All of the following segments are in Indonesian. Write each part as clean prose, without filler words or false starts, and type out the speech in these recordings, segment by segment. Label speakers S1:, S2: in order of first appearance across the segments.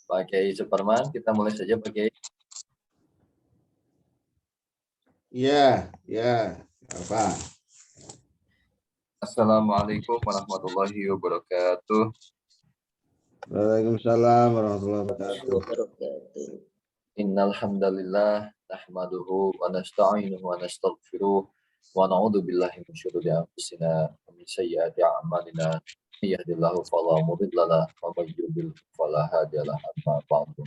S1: Pak Kiai Suparman, kita mulai saja Pak Kiai.
S2: Ya, apa?
S1: Assalamualaikum warahmatullahi wabarakatuh.
S2: Waalaikumsalam warahmatullahi wabarakatuh.
S1: Innal hamdalillah nahmaduhu wa nasta'inuhu wa nastaghfiruh wa na'udzu billahi min syururi anfusina wa min sayyiati a'malina. May yahdihillahu fala mudilla lahu wa may yudlil fala hadiya lahu. Amma ba'du.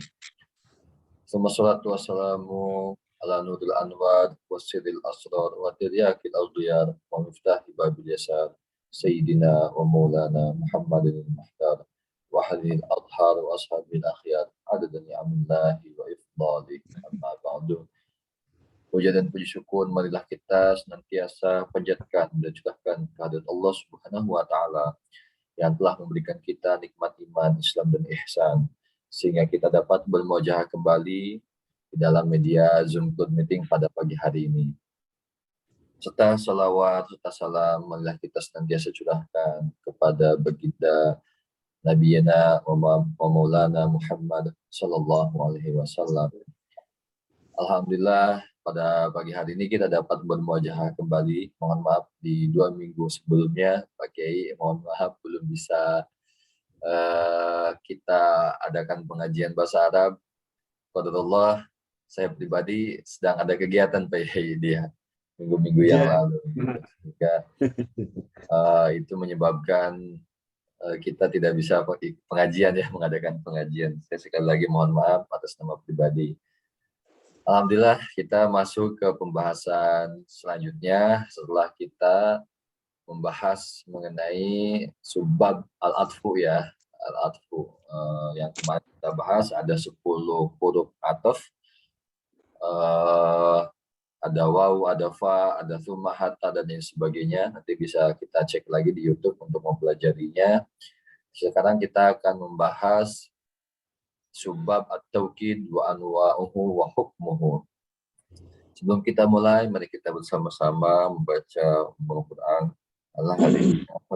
S1: Wassalatu wassalamu ala nuril anwar wasidil asrar wa tiryakil awdiyar wa miftahi babil yasar sayyidina wa maulana Muhammadin al-Muhtar wa halil adhar wa ashabil akhyar adadan ni'amillahi wa ifdalihi amma ba'du. Puja dan puji syukur marilah kita senantiasa panjatkan dan curahkan kehadirat Allah Subhanahu wa taala yang telah memberikan kita nikmat iman, Islam dan ihsan sehingga kita dapat bermuajahah kembali di dalam media Zoom Cloud Meeting pada pagi hari ini. Serta salawat, serta salam marilah kita senantiasa curahkan kepada baginda Nabiyana wa Maulana Muhammad sallallahu alaihi wasallam. Alhamdulillah pada pagi hari ini kita dapat bermuajahah kembali. Mohon maaf di 2 minggu sebelumnya Pak Kiai, mohon maaf belum bisa kita adakan pengajian bahasa Arab. Qadarullah, saya pribadi sedang ada kegiatan Pak Kiai dia minggu-minggu yang lalu. Sehingga itu menyebabkan kita tidak bisa pengajian ya, mengadakan pengajian. Saya sekali lagi mohon maaf atas nama pribadi. Alhamdulillah kita masuk ke pembahasan selanjutnya setelah kita membahas mengenai subbab al-atfu ya. Al-atfu yang kemarin kita bahas ada 10 huruf ataf, ada waw, ada fa, ada thumma, hatta dan lain sebagainya. Nanti bisa kita cek lagi di YouTube untuk mempelajarinya. Sekarang kita akan membahas subbab at-taukid wa anwa'uhu wa hukmuhu. Sebelum kita mulai, mari kita bersama-sama membaca Al-Quran. Al-Fatihah.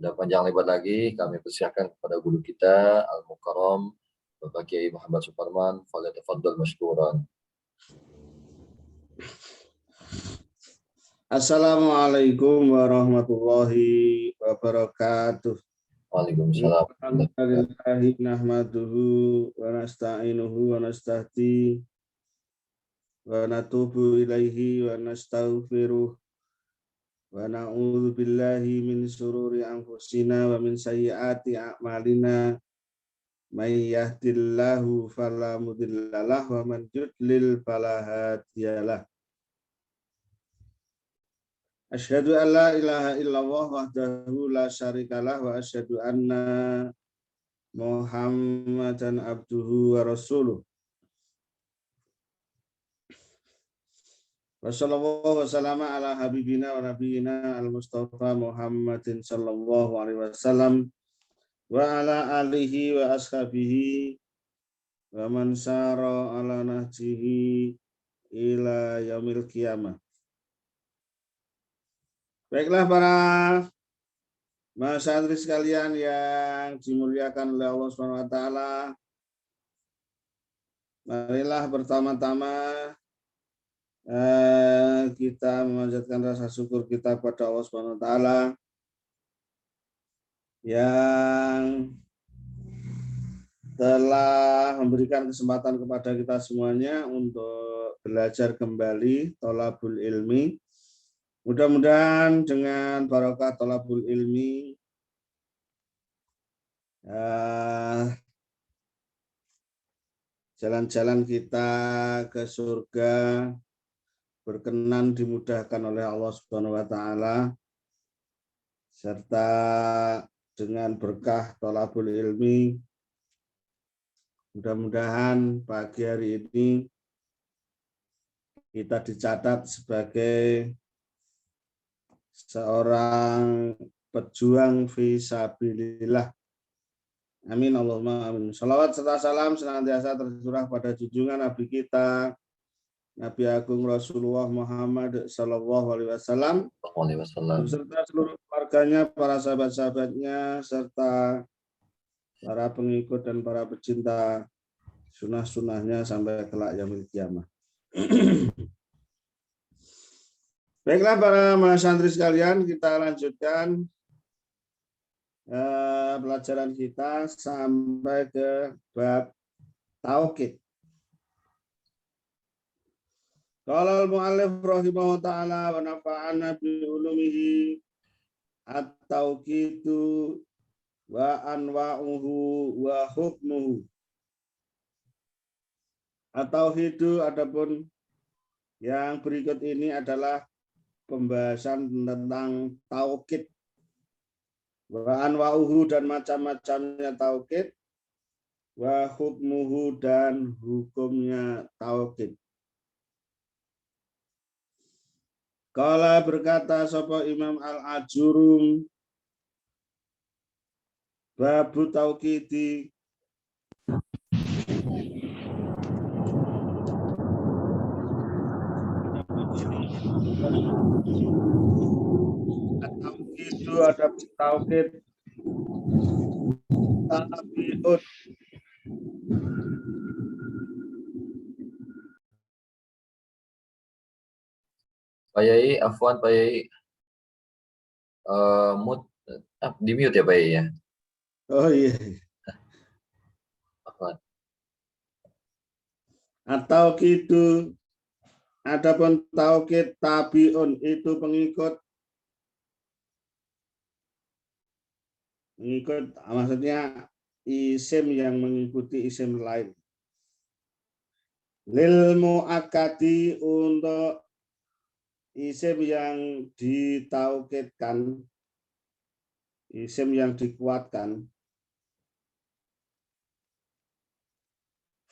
S1: Tidak panjang lebar lagi, kami persilakan kepada guru kita Al-Mukarram Bapak Kiai Muhammad Suparman, falyatafaddal mashkuran.
S2: Assalamualaikum warahmatullahi wabarakatuh.
S1: Waalaikumsalam.
S2: Alhamdulillahi nahmaduhu wa nasta'inuhu wa nasta'ti wa natubu ilaihi wa nastaghfiruh wa na'udzu billahi min syururi anfusina wa min sayyiati a'malina. May yahdihillahu fala mudhillalah wa man yudlil fala hadiyalah. Asyhadu an la ilaha illallah wahdahu la syarikalah wa asyhadu anna Muhammadan abduhu wa rasuluh. Wa sallallahu wa sallama ala habibina wa nabiyina al-Mustafa Muhammadin sallallahu alaihi wasallam wa ala alihi wa ashabihi wa man sara ala nahjihi ila yaumil qiyamah. Baiklah para santri sekalian yang dimuliakan oleh Allah Subhanahu wa taala. Marilah pertama-tama kita memanjatkan rasa syukur kita kepada Allah Subhanahu wa taala yang telah memberikan kesempatan kepada kita semuanya untuk belajar kembali thalabul ilmi. Mudah-mudahan dengan barokah thalabul ilmi jalan-jalan kita ke surga berkenan dimudahkan oleh Allah Subhanahu wa taala, serta dengan berkah thalabul ilmi mudah-mudahan pagi hari ini kita dicatat sebagai seorang pejuang fisabilillah Amin Allahumma amin. Salawat serta salam senantiasa tercurah pada junjungan Nabi kita Nabi Agung Rasulullah Muhammad Sallallahu Alaihi Wasallam beserta seluruh keluarganya, para sahabat-sahabatnya, serta para pengikut dan para pecinta sunnah-sunnahnya sampai kelak yaumil kiamah. Baiklah para santri sekalian, kita lanjutkan pelajaran kita sampai ke bab tauhid. Qala al-mu'allif rahimahu ta'ala wa nafa'ana bi ulumihi at-tauqitu wa anwa'uhu wa hukmuhu. At-tauhidu adapun yang berikut ini adalah pembahasan tentang tauhid. Wa anwa'uhu dan macam-macamnya tauhid, wa hukmuhu dan hukumnya tauhid. Kala berkata sapa Imam Al-Ajurum babu tauhidi itu ada tauhid tabi'ut
S1: Pak Yai, afwan Pak Yai, di mute ya Pak Yai ya.
S2: oh iya.
S1: Afwan.
S2: Atau gitu, adapun tauhid tabiun itu pengikut maksudnya isim yang mengikuti isim lain. Lil muakkadi untuk isim yang ditauhidkan, isim yang dikuatkan.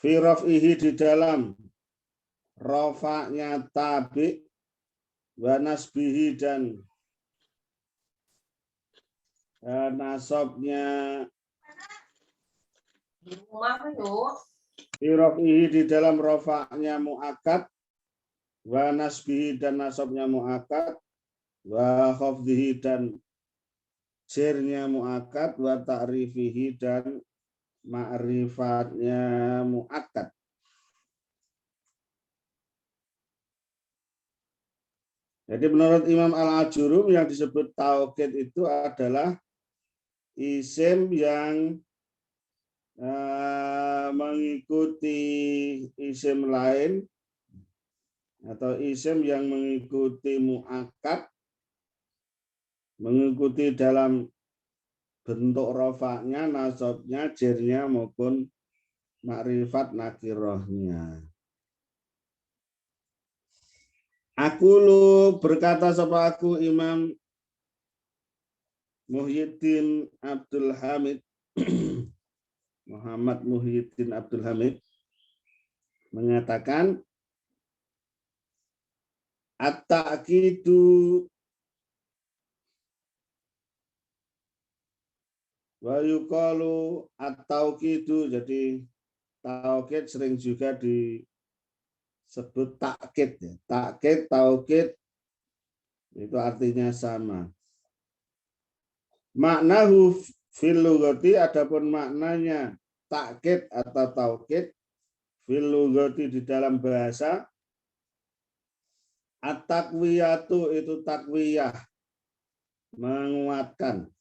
S2: Fi raf'ihi di dalam rafa'nya tabi wa nasbihi dan nasabnya fi raf'ihi di dalam rafa'nya muakkad wa nasbihi dan nasabnya muakkad wa khafdihi dan jirnya muakkad wa ta'rifihi dan ma'rifatnya muakkad. Jadi menurut Imam Al-Ajurum yang disebut tauhid itu adalah isim yang mengikuti isim lain atau isim yang mengikuti muakkad, mengikuti dalam bentuk rofaknya, nasabnya, jirnya maupun makrifat nakirohnya. Aku lu berkata sapa aku Imam Muhyiddin Abdul Hamid Muhammad Muhyiddin Abdul Hamid mengatakan at-ta'kidu wa yuqalu at-tauqidu. Jadi tauqid sering juga disebut takkid ya. Takkid, tauqid itu artinya sama. Maknahu fil lughati, adapun maknanya takkid atau tauqid fil lughati di dalam bahasa, at-taqwiyatu itu takwiyah, menguatkan.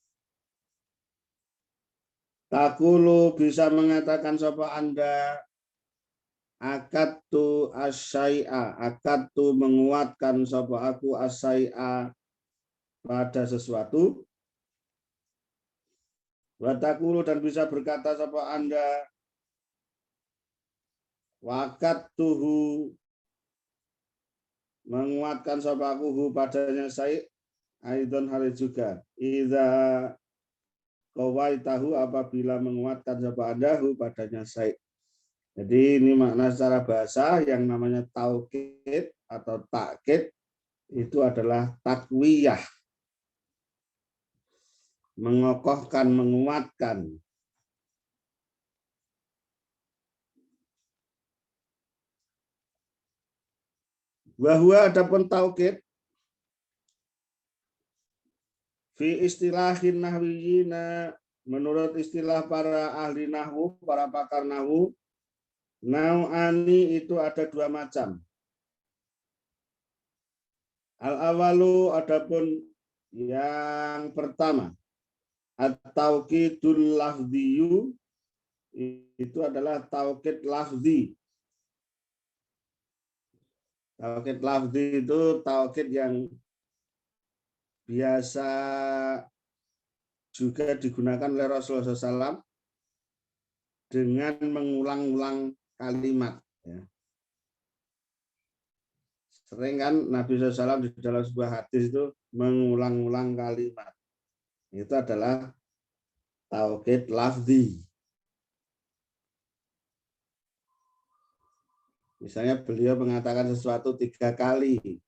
S2: Takulu bisa mengatakan sapa Anda, akadtu asyai'a, akadtu menguatkan sapa aku asyai'a pada sesuatu. Wa takulu dan bisa berkata sapa Anda, wakatuhu menguatkan sapa aku padanya syai' aidon hal juga. Idza qawaitahu apabila menguatkan sapa Anda padanya syai'. Jadi ini makna secara bahasa yang namanya tauqid atau takkid itu adalah takwiyah, mengokohkan, menguatkan. Bahwa adapun taukid fi istilahin nahwiyina, menurut istilah para ahli nahwu, para pakar nahwu, nau'ani itu ada dua macam. Al-awalu adapun yang pertama, at-taukidul lafziyu, itu adalah taukid lafzi. Taukid lafzi itu taukid yang biasa juga digunakan oleh Rasulullah SAW dengan mengulang-ulang kalimat. Ya. Sering kan Nabi SAW di dalam sebuah hadis itu mengulang-ulang kalimat. Itu adalah taukid lafzi. Misalnya beliau mengatakan sesuatu 3 kali.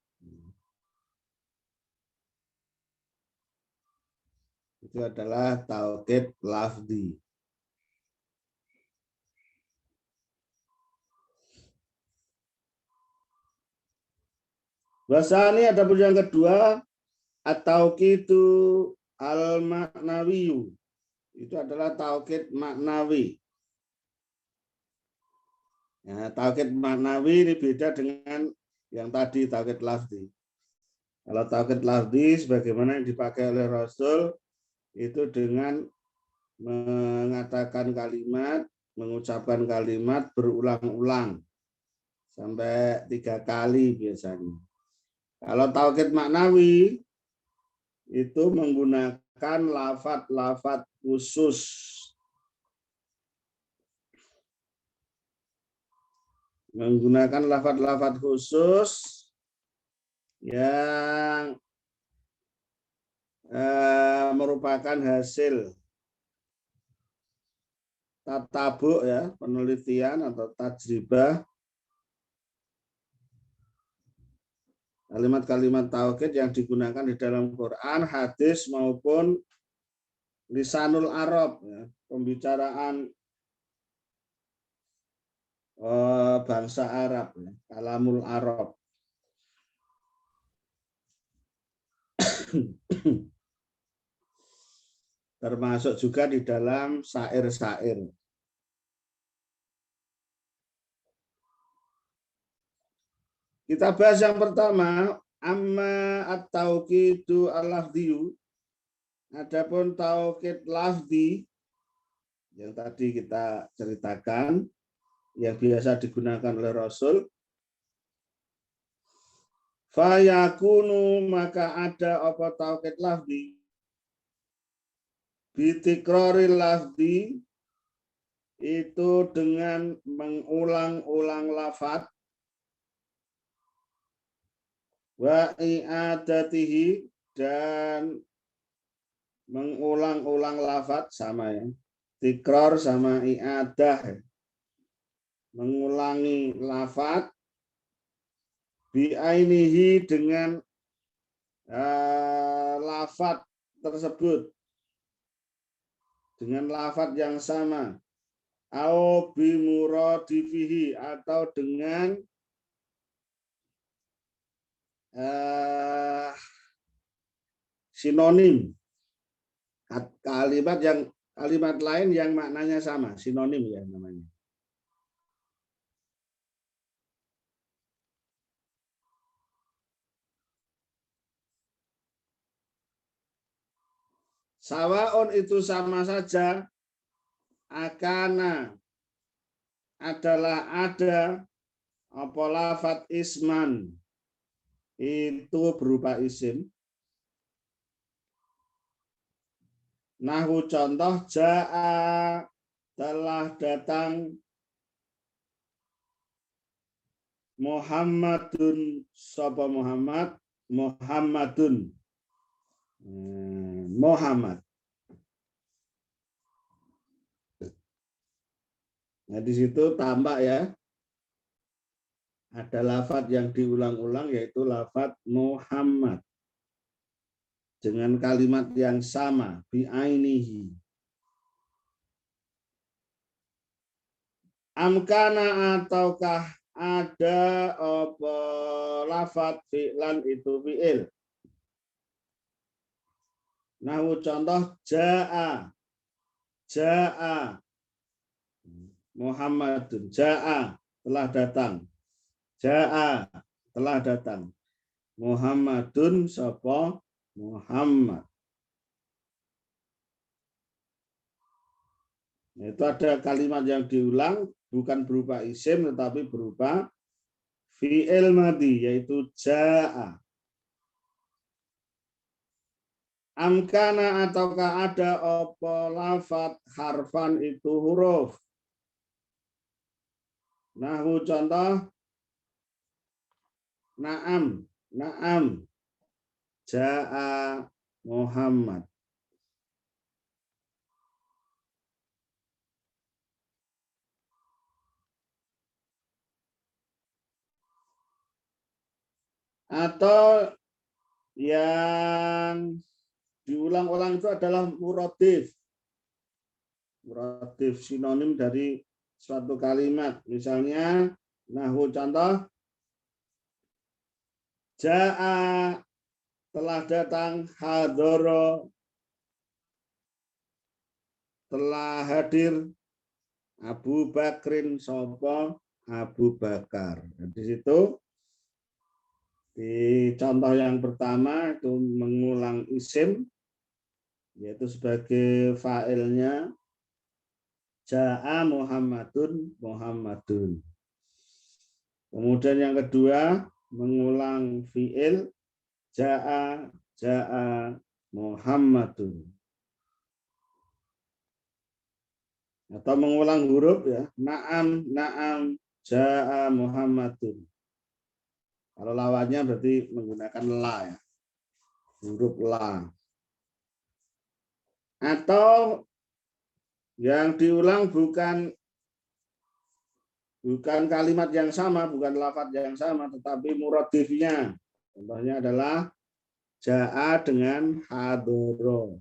S2: Itu adalah taukid lafzi. Wasani ada yang kedua, at-tauqidu al-maknawiyu. Itu adalah taukid maknawi. Ya, taukid maknawi ini beda dengan yang tadi taukid lafzi. Kalau taukid lafzi sebagaimana yang dipakai oleh Rasul itu dengan mengatakan kalimat, mengucapkan kalimat berulang-ulang sampai 3 kali biasanya. Kalau taukid maknawi itu menggunakan lafaz-lafaz khusus. Menggunakan lafaz-lafaz khusus yang merupakan hasil tatabuk, ya, penelitian atau tajribah. Kalimat-kalimat taukid yang digunakan di dalam Quran, hadis maupun lisanul Arab, ya, pembicaraan bangsa Arab, ya, kalamul Arab. Termasuk juga di dalam syair-syair. Kita bahas yang pertama, amma at-tauqidu al-lafziyu. Adapun taukid lafzi yang tadi kita ceritakan, yang biasa digunakan oleh Rasul, fayakunu, maka ada apa taukid lafzi, bitikroril lafzi, itu dengan mengulang-ulang lafaz, wa i'adatihi, dan mengulang-ulang lafaz, sama ya, tikror sama i'adah, mengulangi lafaz, bi'ainihi, dengan lafaz tersebut, dengan lafaz yang sama, au bimuradifihi, atau dengan sinonim, kalimat lain yang maknanya sama, sinonim ya namanya. Sawaun, itu sama saja, akana, adalah ada, apa lafaz isman, itu berupa isim. Nahwu contoh, ja'a, telah datang, Muhammadun, sapa Muhammad, Muhammadun, Muhammad. Nah, di situ tambah ya, ada lafaz yang diulang-ulang, yaitu lafaz Muhammad dengan kalimat yang sama, bi'ainihi. Amkana, ataukah ada apa lafat fi'lan itu fi'il. Nahwu contoh ja'a. Ja'a Muhammadun. Ja'a telah datang. Ja'a telah datang. Muhammadun sapa Muhammad. Itu ada kalimat yang diulang bukan berupa isim tetapi berupa fi'il madhi yaitu ja'a. Amkana ataukah ada apa lafat harfan itu huruf. Nahwu contoh na'am, na'am ja'a Muhammad. Atau yang diulang-ulang itu adalah muradif. Muradif sinonim dari suatu kalimat. Misalnya, nahwu contoh, ja'a telah datang, hadoro telah hadir, Abu Bakrin sopo Abu Bakar. Di situ di contoh yang pertama itu mengulang isim yaitu sebagai fa'ilnya ja'a Muhammadun Muhammadun. Kemudian yang kedua mengulang fi'il ja'a ja'a Muhammadun. Atau mengulang huruf ya, na'am na'am ja'a Muhammadun. Kalau lawannya berarti menggunakan la ya. Huruf la. Atau yang diulang bukan kalimat yang sama, bukan lafaz yang sama, tetapi muradifnya. Contohnya adalah ja'a dengan hadoro.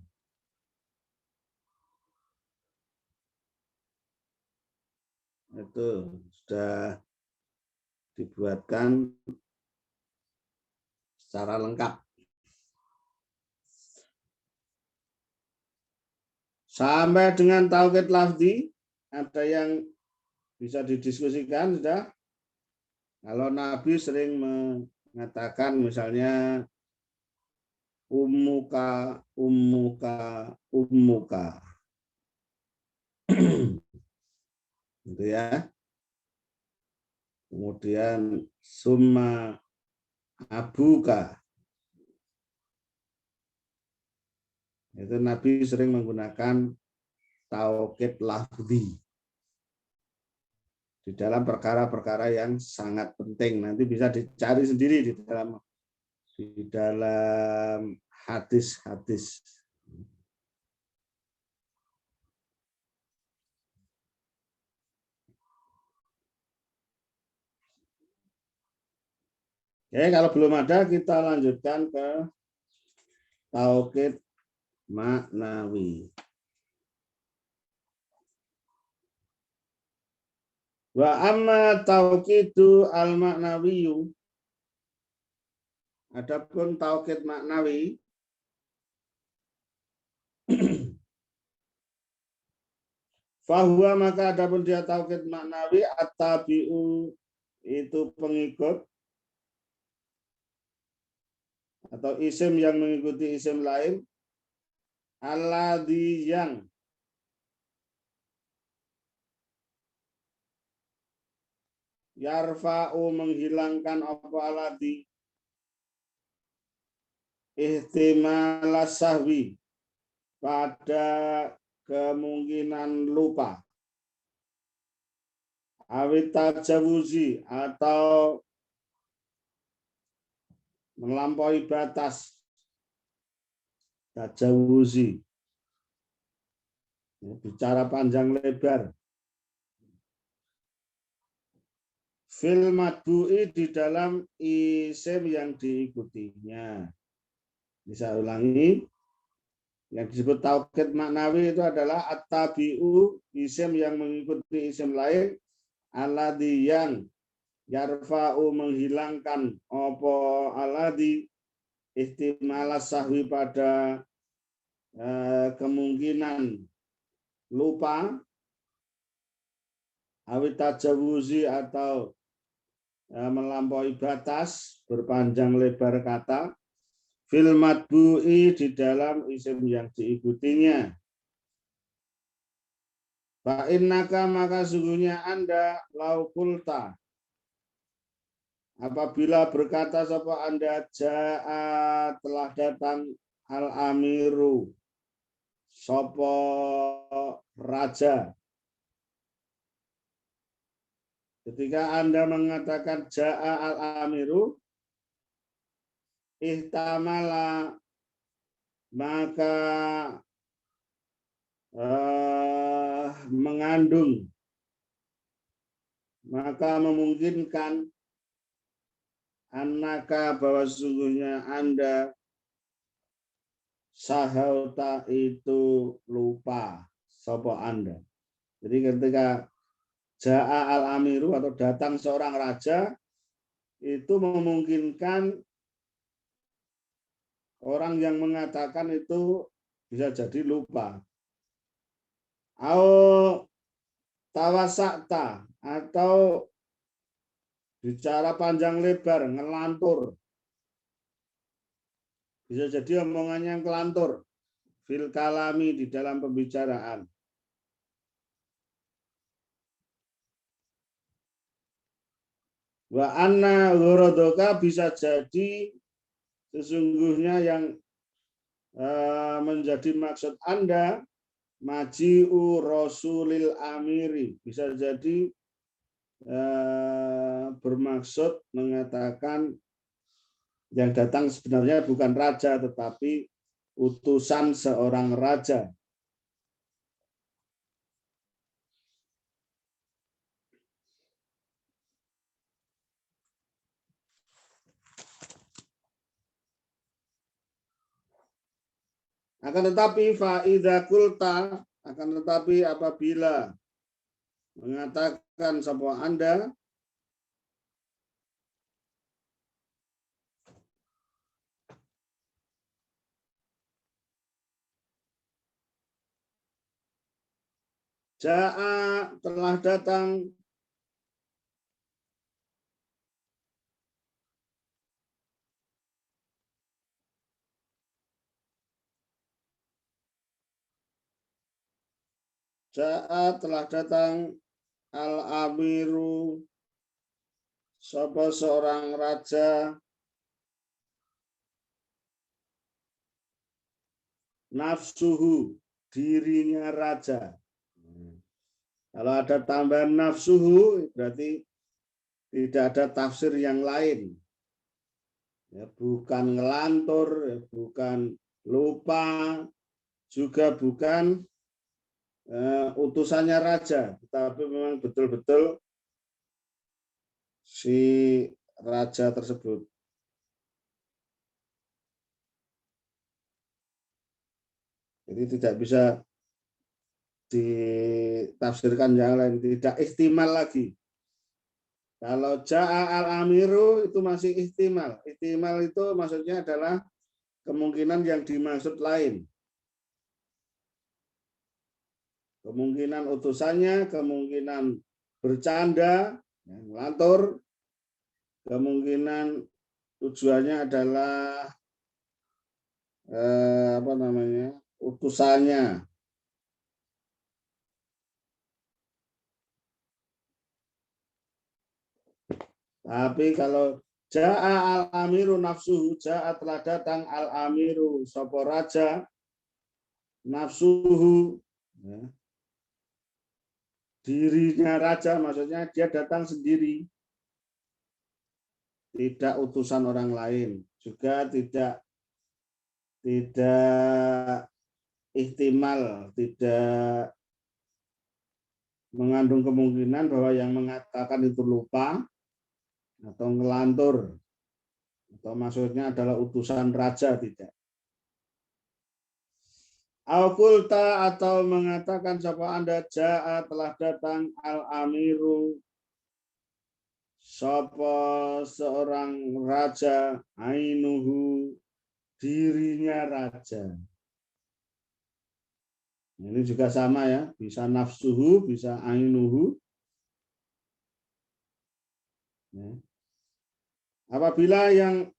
S2: Itu sudah dibuatkan secara lengkap. Sampai dengan taukid lafzi, ada yang bisa didiskusikan sudah. Kalau Nabi sering mengatakan misalnya ummuka, ummuka, ummuka. Gitu ya. Kemudian summa abuka. Itu Nabi sering menggunakan taukid lafzi di dalam perkara-perkara yang sangat penting. Nanti bisa dicari sendiri di dalam hadis-hadis. Oke, kalau belum ada kita lanjutkan ke taukid maknawi. Wa amma tauqidu al-maknawiyu. Adapun taukid maknawi fahuwa maka adapun dia taukid maknawi at-tabi'u itu pengikut atau isim yang mengikuti isim lain alladzi yang yarfa'u menghilangkan apa alladzi ihtimal sahwi pada kemungkinan lupa awit tajawuzi atau melampaui batas tajawuzi bicara panjang lebar fil matbu'i di dalam isim yang diikutinya. Bisa ulangi, yang disebut taukid maknawi itu adalah at-tabi'u isim yang mengikuti isim lain alladzi yang yarfa'u menghilangkan apa aladi ihtimalas sahwi pada kemungkinan lupa, awit tajawuzi atau melampaui batas, berpanjang lebar kata, fil matbu'i di dalam isim yang diikutinya. Fa'innaka maka sungguhnya Anda lau kulta, apabila berkata sapa Anda ja'a telah datang al-amiru sapa raja. Ketika Anda mengatakan ja'a al-amiru, ihtamala maka mengandung, maka memungkinkan annaka bahwa sesungguhnya Anda sahauta itu lupa sapa Anda. Jadi ketika ja'a al-amiru atau datang seorang raja, itu memungkinkan orang yang mengatakan itu bisa jadi lupa. Au tawasakta atau bicara panjang lebar, ngelantur. Bisa jadi omongannya ngelantur. Fil kalami di dalam pembicaraan. Wa anna gharadoka bisa jadi sesungguhnya yang menjadi maksud Anda maji'u rasulil amiri, bisa jadi bermaksud mengatakan yang datang sebenarnya bukan raja tetapi utusan seorang raja. Akan tetapi fa'idha kulta, akan tetapi apabila mengatakan sapa Anda ja'a telah datang ja'a telah datang al-amiru sapa seorang raja nafsuhu dirinya raja. Kalau ada tambahan nafsuhu berarti tidak ada tafsir yang lain. Ya, bukan ngelantur, ya, bukan lupa, juga bukan utusannya raja, tetapi memang betul-betul si raja tersebut. Jadi tidak bisa ditafsirkan yang lain, tidak ihtimal lagi. Kalau ja'a al-amiru itu masih ihtimal. Ihtimal itu maksudnya adalah kemungkinan yang dimaksud lain. Kemungkinan utusannya, kemungkinan bercanda, ngelantur, kemungkinan tujuannya adalah utusannya. Tapi kalau ja'a al-amiru nafsuhu, ja'a telah datang al-amiru sapa raja nafsuhu, ya. Dirinya raja maksudnya dia datang sendiri, tidak utusan orang lain, juga tidak ihtimal, tidak mengandung kemungkinan bahwa yang mengatakan itu lupa atau ngelantur atau maksudnya adalah utusan raja, tidak. Al-Qulta atau mengatakan siapa Anda ja'a telah datang al-amiru Sapa seorang raja, ainuhu, dirinya raja. Ini juga sama ya, bisa nafsuhu, bisa ainuhu. Apabila yang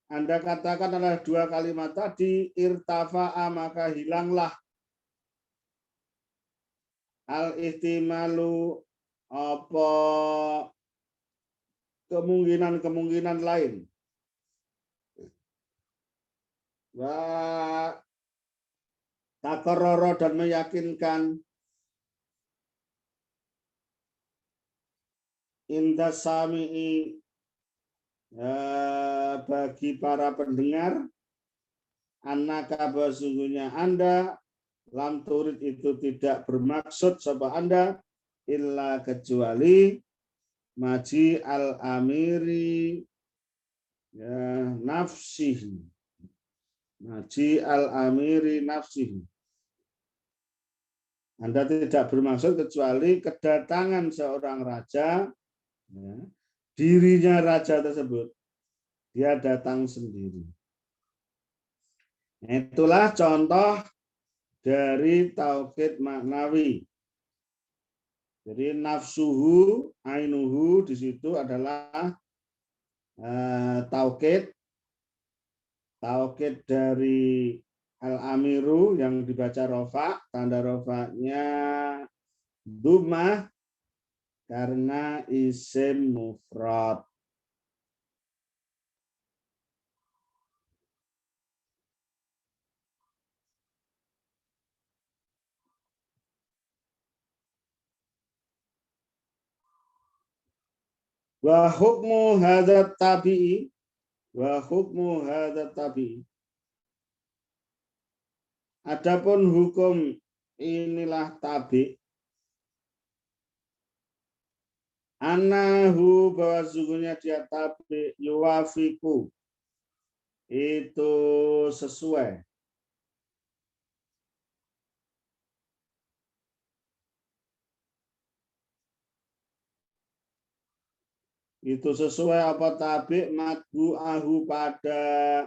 S2: Anda katakan adalah dua kalimat tadi, irtafa'a, maka hilanglah al-ihtimalu, apa kemungkinan-kemungkinan lain. Wa takarrara, dan meyakinkan inda sami'i, bagi para pendengar, annaka, sesungguhnya Anda, lam turid, itu tidak bermaksud sapa Anda, illa, kecuali maji al-amiri, ya, nafsihi, maji al-amiri nafsihi. Anda tidak bermaksud kecuali kedatangan seorang raja, ya, dirinya raja tersebut, dia datang sendiri. Itulah contoh dari taukid maknawi. Jadi nafsuhu, ainuhu di situ adalah taukid dari al-amiru yang dibaca rofa, tanda rofanya dhammah karena isim mufrad. Wa hukmu hadzal tabi'i, wa hukmu hadzal tabi'i. Adapun hukum inilah tabi', anahu, bahwa sesungguhnya dia tabi', yuwafiku, itu sesuai. Itu sesuai apa tabi' matbu'ahu, pada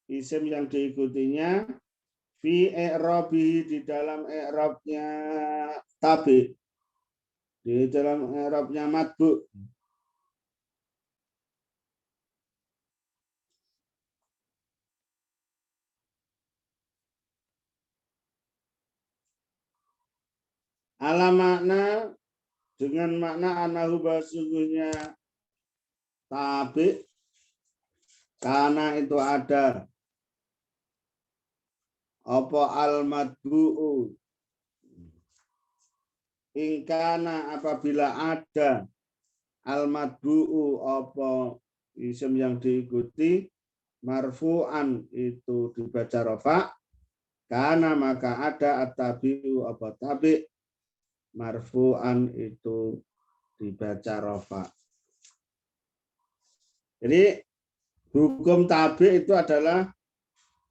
S2: isim yang diikutinya, fi i'rabi, di dalam i'rabnya tabi', di dalam i'rabnya matbu'. Ala makna, dengan makna anahu, sesungguhnya tabi', karena itu ada apa al-matbu'u, ingkana, apabila ada al-matbu'u, apa isim yang diikuti, marfu'an, itu dibaca rofa, karena maka ada at-tabi'u, apa tabi', marfu'an, itu dibaca rofa. Jadi hukum tabi' itu adalah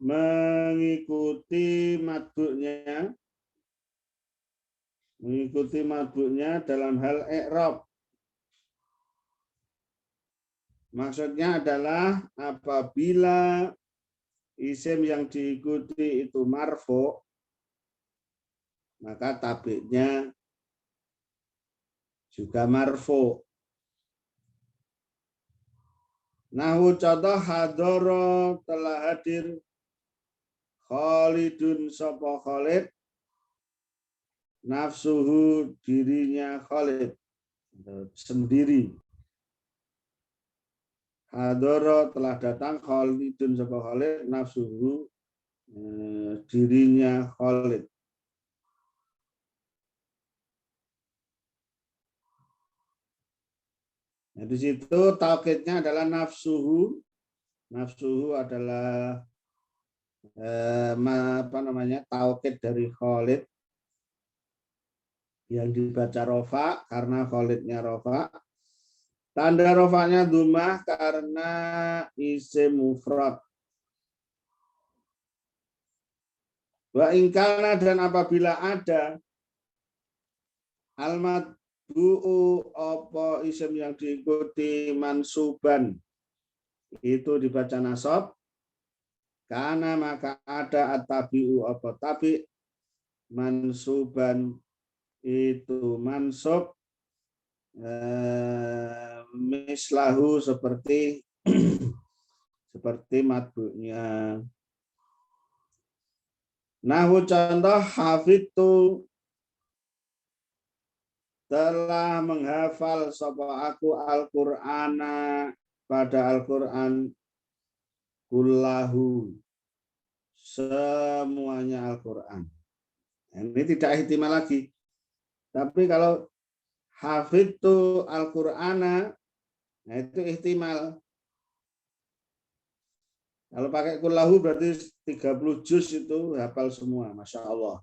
S2: mengikuti matbu'nya dalam hal i'rab. Maksudnya adalah apabila isim yang diikuti itu marfu', maka tabi'nya juga marfu'. Nahu, contoh, hadoro, telah hadir, Khalidun, sapa Khalid, nafsuhu, dirinya Khalid, sendiri. Hadoro, telah datang, Khalidun, sapa Khalid, nafsuhu, dirinya Khalid. Nah, di situ taukidnya adalah nafsuhu. Nafsuhu adalah taukid dari Khalid yang dibaca rofa karena Khalidnya rofa. Tanda rofanya dhammah karena isim mufrad. Wa ingkana, dan apabila ada matbu'u apa isim yang diikuti mansuban itu dibaca nasab, karena maka ada at-tabi'u apa tabi mansuban itu mansub mislahu seperti seperti matbu'nya. Nahu contoh hafidtu telah menghafal sapa aku Al-Qur'ana pada Al-Qur'an kullahu semuanya Al-Qur'an. Ini tidak ihtimal lagi. Tapi kalau hafidtu Al-Qur'ana nah itu ihtimal. Kalau pakai kullahu berarti 30 juz itu hafal semua, Masya Allah.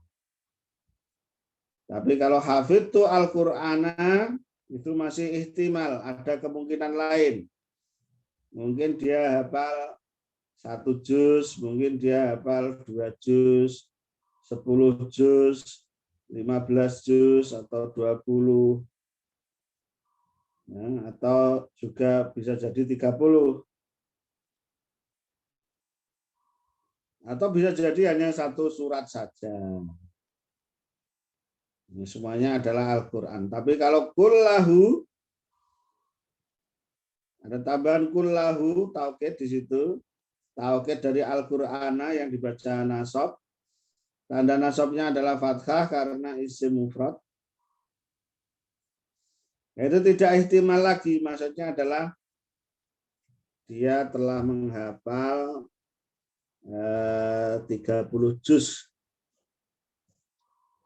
S2: Tapi kalau hafidtu Al-Qur'ana itu masih ihtimal, ada kemungkinan lain. Mungkin dia hafal 1 juz, mungkin dia hafal 2 juz, 10 juz, 15 juz, atau 20. Ya, atau juga bisa jadi 30. Atau bisa jadi hanya 1 surat saja. Ini semuanya adalah Al-Quran. Tapi kalau kullahu, ada tambahan kullahu, taukid di situ. Taukid dari Al-Qur'ana yang dibaca nasab. Tanda nasabnya adalah fathah karena isim mufrad. Itu tidak ihtimal lagi. Maksudnya adalah dia telah menghafal 30 juz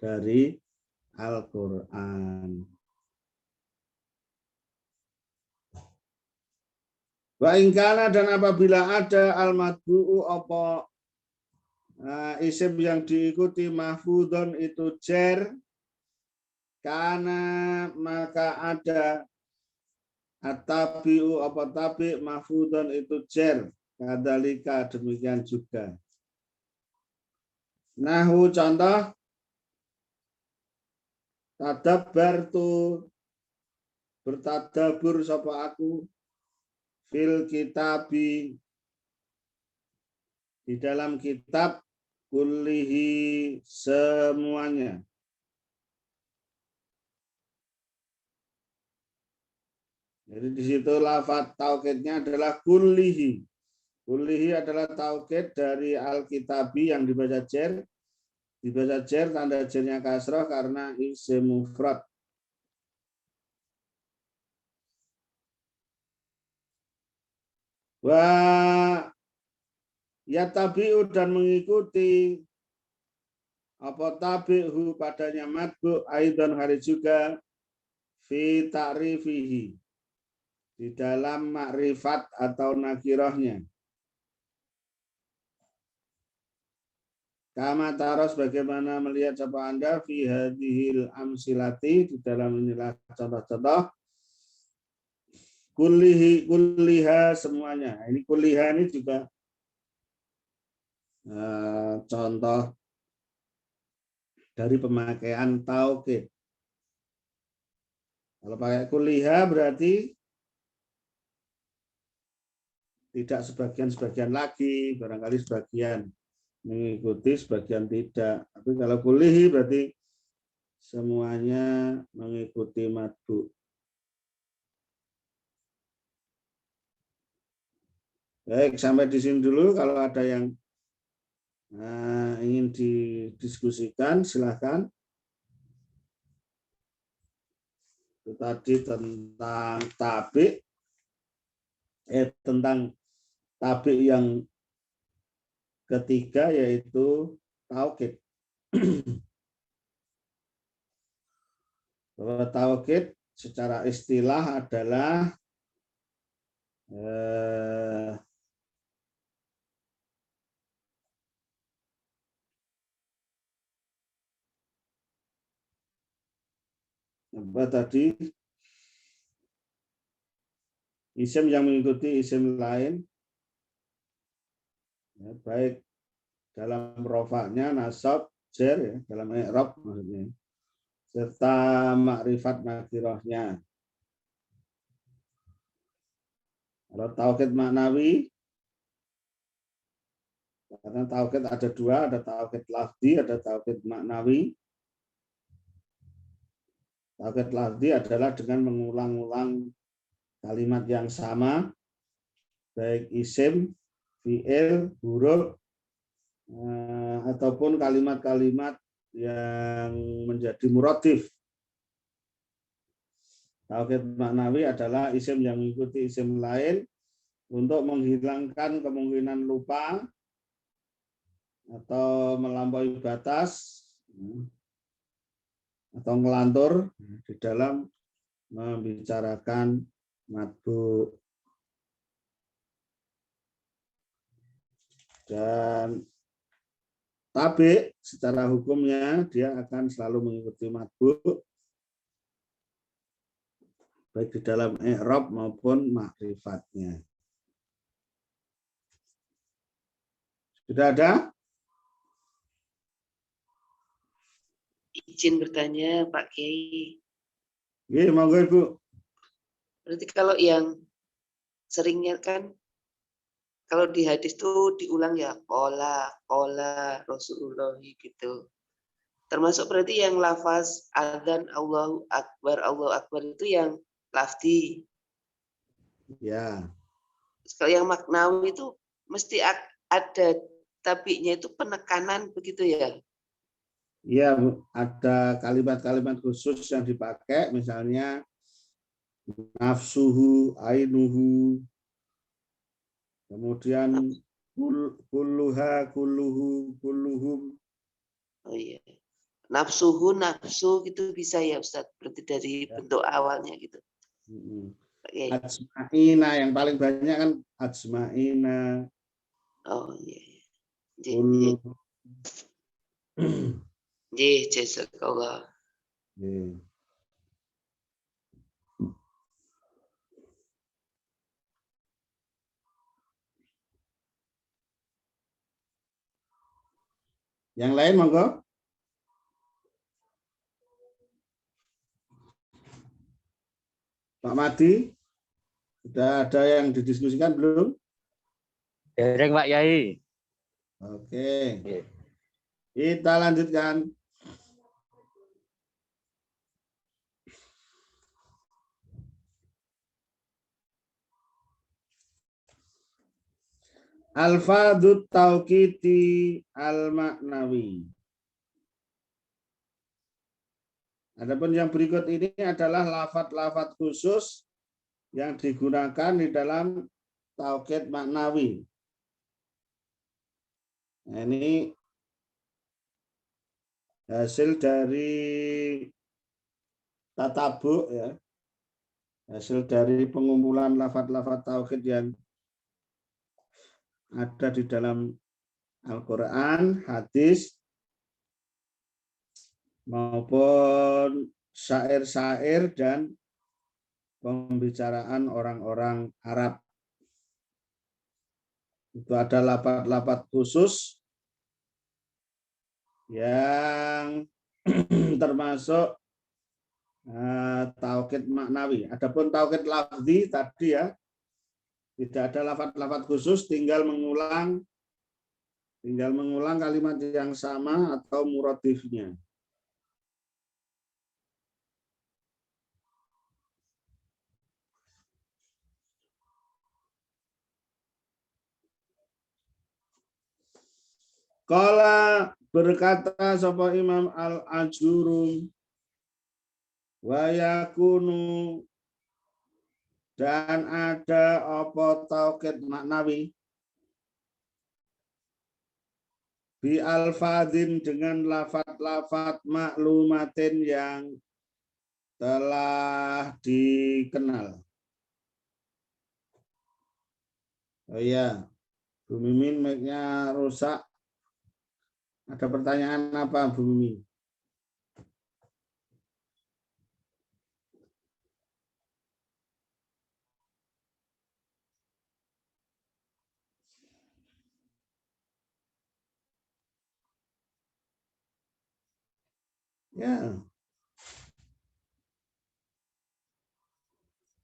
S2: dari Al-Quran. Wa ingkana dan apabila ada al-matbu'u apa isim yang diikuti mahfudun itu jer, karena maka ada at-tabi'u apa tabi' mahfudun itu jer, kadalika demikian juga. Nahu contoh tadabbartu bertadabur sapa aku fil kitabi di dalam kitab kullihi semuanya. Jadi di situ lafaz taukidnya adalah kullihi. Kullihi adalah taukid dari al-kitabi yang dibaca jer. Dibaca jer, tanda jernya kasrah karena isim mufrad. Wa yatabi'u dan mengikuti apa tabi'hu padanya matbu' aidan hari juga fi ta'rifihi di dalam makrifat atau nakirahnya. Kama taros bagaimana melihat apa Anda fi hadhil amsilati di dalam inilah contoh-contoh kulliha semuanya. Ini kulliha ini juga contoh dari pemakaian taukid. Kalau pakai kulliha berarti tidak sebagian-sebagian lagi, barangkali sebagian mengikuti, sebagian tidak. Tapi kalau kullihi berarti semuanya mengikuti matbu. Baik, sampai di sini dulu. Kalau ada yang ingin didiskusikan, silakan. Itu tadi tentang tabi, tentang tabi yang ketiga yaitu taukid. Bahwa taukid secara istilah adalah apa tadi? Isim yang mengikuti isim lain, ya, baik dalam rofaknya, nasab, jer, ya, dalam i'rab maksudnya. serta makrifat nakirahnya. Kalau tauhid maknawi, karena tauhid ada dua, ada tauhid lafzi, ada tauhid maknawi. Tauhid lafzi adalah dengan mengulang-ulang kalimat yang sama, baik isim, fi'il, huruf, ataupun kalimat-kalimat yang menjadi muratif. Tauhid maknawi adalah isim yang mengikuti isim lain untuk menghilangkan kemungkinan lupa atau melampaui batas atau ngelantur di dalam membicarakan matbu. Dan tabi secara hukumnya dia akan selalu mengikuti matbu baik di dalam i'rab maupun makrifatnya. Sudah ada?
S3: Izin bertanya Pak Kiai.
S2: Iya, monggo Ibu.
S3: Berarti kalau yang seringnya kan kalau di hadis tuh diulang ya kola Rasulullah gitu. Termasuk berarti yang lafaz adzan Allahu Akbar itu yang lafzi.
S2: Ya.
S3: Kalau yang maknawi itu mesti ada tabinya itu penekanan begitu ya.
S2: Iya, ada kalimat-kalimat khusus yang dipakai, misalnya nafsuhu, ainuhu, kemudian kulluha, kulluhu, kulluhum.
S3: Oh iya. Nafsu gitu bisa ya Ustadz. Berarti dari bentuk awalnya gitu. Okay.
S2: Ajma'ina, yang paling banyak kan ajma'ina.
S3: Oh iya. Jazakallah.
S2: Yang lain monggo. Pak Madi, sudah ada yang didiskusikan belum?
S4: Dereng Pak Yai.
S2: Oke. Kita lanjutkan. Alfadut tauqiti al-maknawi. Adapun yang berikut ini adalah lafaz-lafaz khusus yang digunakan di dalam tauqid maknawi. Nah, ini hasil dari tatabu ya. Hasil dari pengumpulan lafaz-lafaz tauhid yang ada di dalam Al-Qur'an, hadis maupun syair-syair dan pembicaraan orang-orang Arab. Itu ada lafaz-lafaz khusus yang termasuk tauhid maknawi. Adapun tauhid lafzi tadi ya, tidak ada lafaz-lafaz khusus, tinggal mengulang kalimat yang sama atau muratifnya. Qala berkata sapa Imam Al-Ajurum, wa yakunu, dan ada apa tauhid maknawi bi alfadzin, dengan lafat-lafat maklumatin yang telah dikenal. Oh iya, Bu Mimin mic-nya rusak. Ada pertanyaan apa, Bu Mimin? Ya.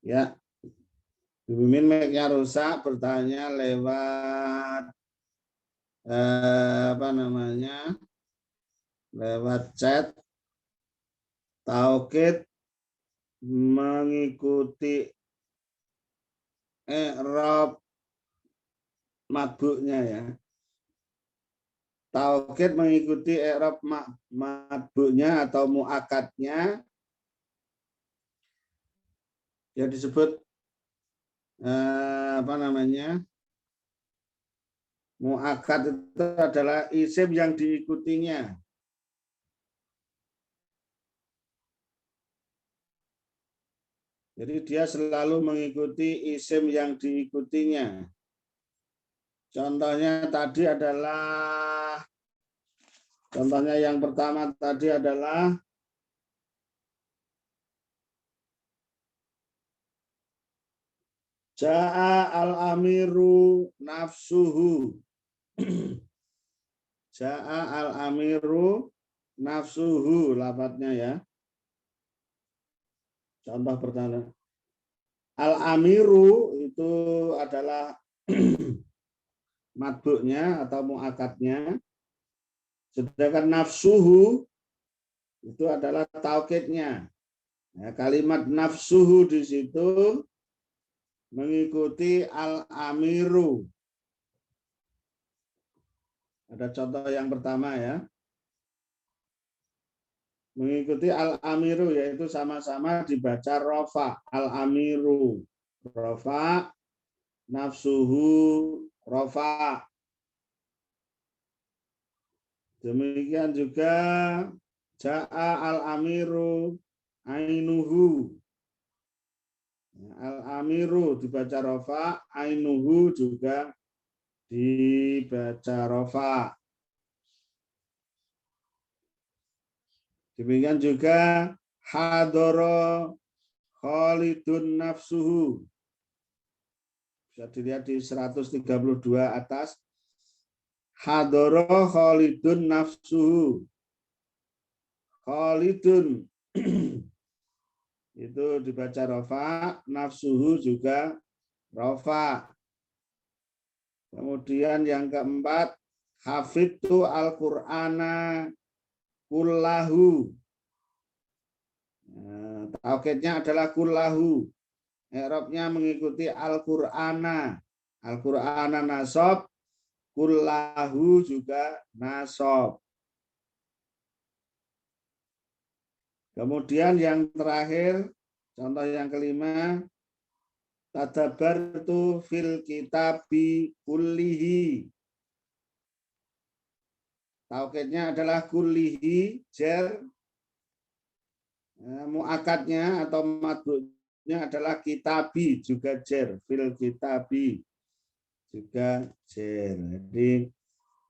S2: Ya, Ibu Mimin mic-nya rusak, bertanya lewat lewat chat. Taukid mengikuti i'rab matbu'nya ya. Taukid mengikuti i'rab matbu'nya atau mu'akadnya yang disebut mu'akad itu adalah isim yang diikutinya. Jadi dia selalu mengikuti isim yang diikutinya. Contohnya yang pertama tadi adalah Ja'a al-amiru nafsuhu. Ja'a al-amiru nafsuhu, lafadznya ya. Contoh pertama. Al-amiru itu adalah matbu'nya atau mu'akadnya. Sedangkan nafsuhu itu adalah taukidnya. Ya, kalimat nafsuhu di situ mengikuti al-amiru. Ada contoh yang pertama ya. Mengikuti al-amiru yaitu sama-sama dibaca rofa. Al-amiru rofa, nafsuhu rofa. Demikian juga ja'a al-amiru ainuhu. Al-amiru dibaca rofa, ainuhu juga dibaca rofa. Demikian juga hadoro khalidun nafsuhu. Bisa dilihat di 132 atas. Hadoro khalidun nafsuhu. Khalidun itu dibaca rofa, nafsuhu juga rofa. Kemudian yang keempat, hafidtu al-Qur'ana kullahu. Taukidnya adalah kullahu. I'rabnya mengikuti al-Qur'ana. Al-Qur'ana nasab, kullahu juga nasab. Kemudian yang terakhir, contoh yang kelima, tadabbartu fil kitabi kullihi. Taukidnya adalah kullihi, jer. Mu'akadnya atau matbu'nya adalah kitabi, juga jer. Fil kitabi, juga jer. Jadi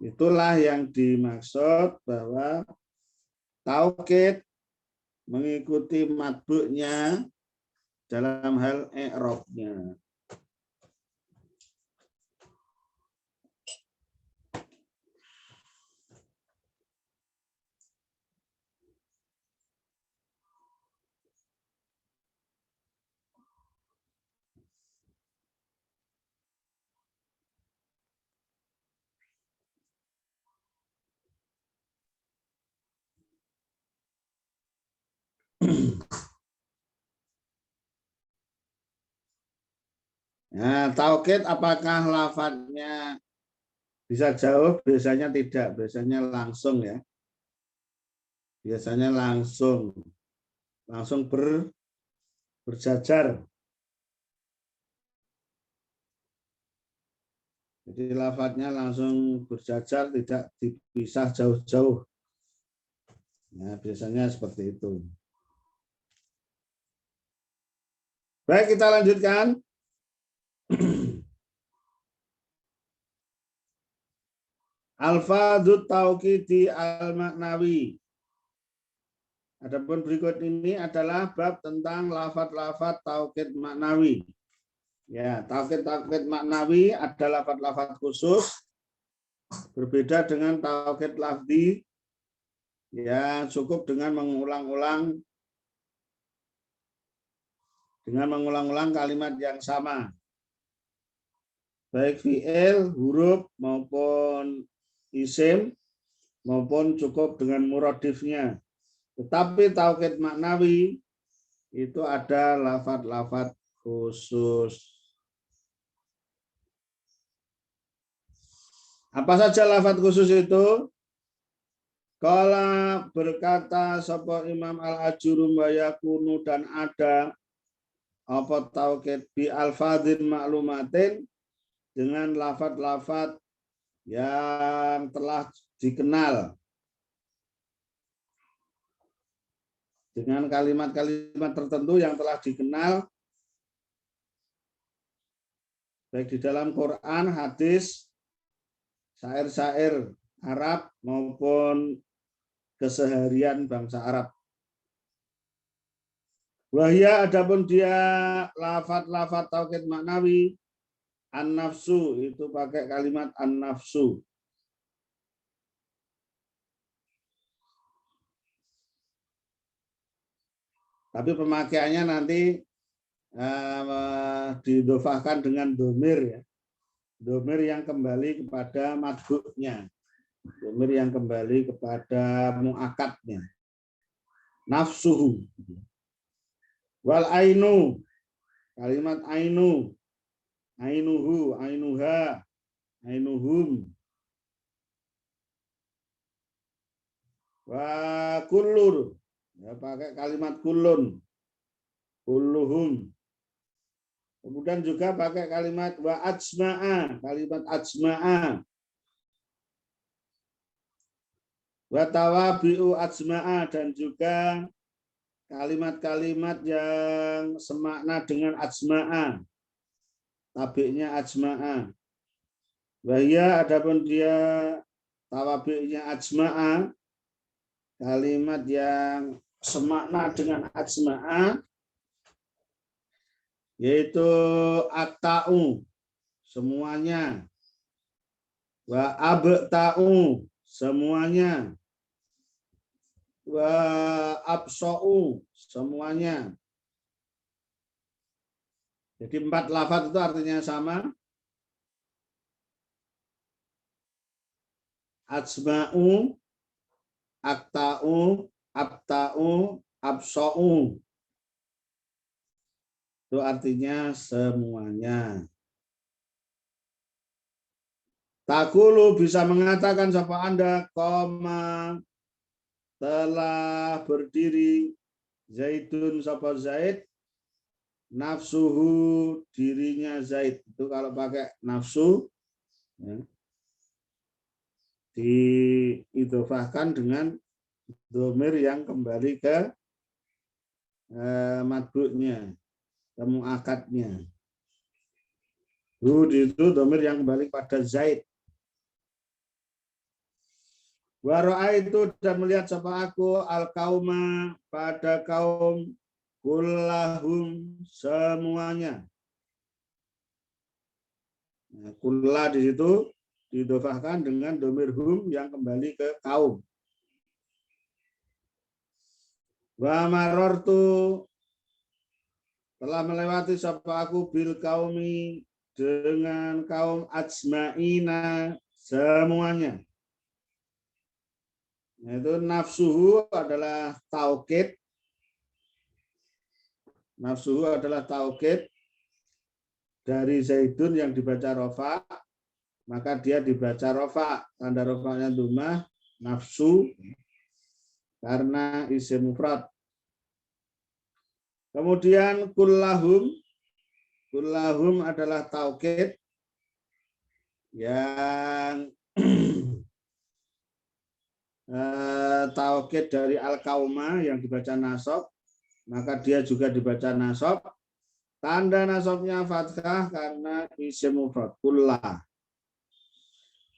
S2: itulah yang dimaksud bahwa taukid mengikuti matbu'nya dalam hal i'rabnya. Nah, taukid apakah lafadznya bisa jauh? Biasanya tidak, biasanya langsung ya. Biasanya langsung berjajar. Jadi lafadznya langsung berjajar, tidak dipisah jauh-jauh. Nah, biasanya seperti itu. Baik, kita lanjutkan. Alfadut taukidi al-maknawi. Adapun berikut ini adalah bab tentang lafadz-lafadz taukid maknawi. Ya, taukid maknawi ada lafadz-lafadz khusus berbeda dengan taukid lafzi yang cukup dengan mengulang-ulang dengan mengulang-ulang kalimat yang sama. Baik fi'il, huruf maupun isim maupun cukup dengan muradifnya. Tetapi taukid maknawi itu ada lafadz-lafadz khusus. Apa saja lafadz khusus itu? Kala berkata sapa Imam Al-Ajurum wa yakunu dan ada apa taukid bi alfadzin maklumatin dengan lafadz-lafadz yang telah dikenal. Dengan kalimat-kalimat tertentu yang telah dikenal baik di dalam Quran, hadis, syair-syair Arab maupun keseharian bangsa Arab. Wahya adapun dia lafadz-lafadz taukid maknawi an-nafsu itu pakai kalimat an-nafsu. Tapi pemakaiannya nanti didofahkan dengan domir ya. Domir yang kembali kepada madhuknya. Domir yang kembali kepada mu'akadnya. Nafsuhu. Wal ainu. Kalimat ainu. Ainuhu, ainuha, ainuhum. Wa kullur. Ya, pakai kalimat kullun. Kulluhum. Kemudian juga pakai kalimat wa ajma'a, kalimat ajma'a. Wa tawabi'u ajma'a dan juga kalimat-kalimat yang semakna dengan ajma'a. Tabi'nya ajma'a. Wa hiya adapun dia tawabi'nya ajma'a, kalimat yang semakna dengan ajma'a yaitu at-ta'u semuanya, wa abta'u semuanya, wa absa'u semuanya. Jadi 4 lafaz itu artinya sama. Ajma'u, akta'u, abta'u, absa'u. Itu artinya semuanya. Takulu bisa mengatakan siapa Anda, koma telah berdiri Zaidun sapa Zaid, nafsuhu dirinya Zaid. Itu kalau pakai nafsu ya, diidhofahkan dengan domir yang kembali ke madbu'nya, ke mu'akadnya. Hud itu domir yang kembali pada Zaid. Waro'a itu dan melihat sapa aku al-kauma pada kaum kullahum semuanya. Nah, kullah di situ didofahkan dengan domir hum yang kembali ke kaum. Wa marortu telah melewati sapa aku bil kaumi dengan kaum ajma'ina semuanya. Itu nafsuhu adalah taukid. Nafsuhu adalah taukid dari Zaidun yang dibaca rofa, maka dia dibaca rofa. Tanda rofanya dhammah nafsu karena isim mufrad. Kemudian kullahum, kullahum adalah taukid yang taukid dari al-kauma yang dibaca nasab, maka dia juga dibaca nasab. Tanda nasabnya fathah karena isim mufrad kullah.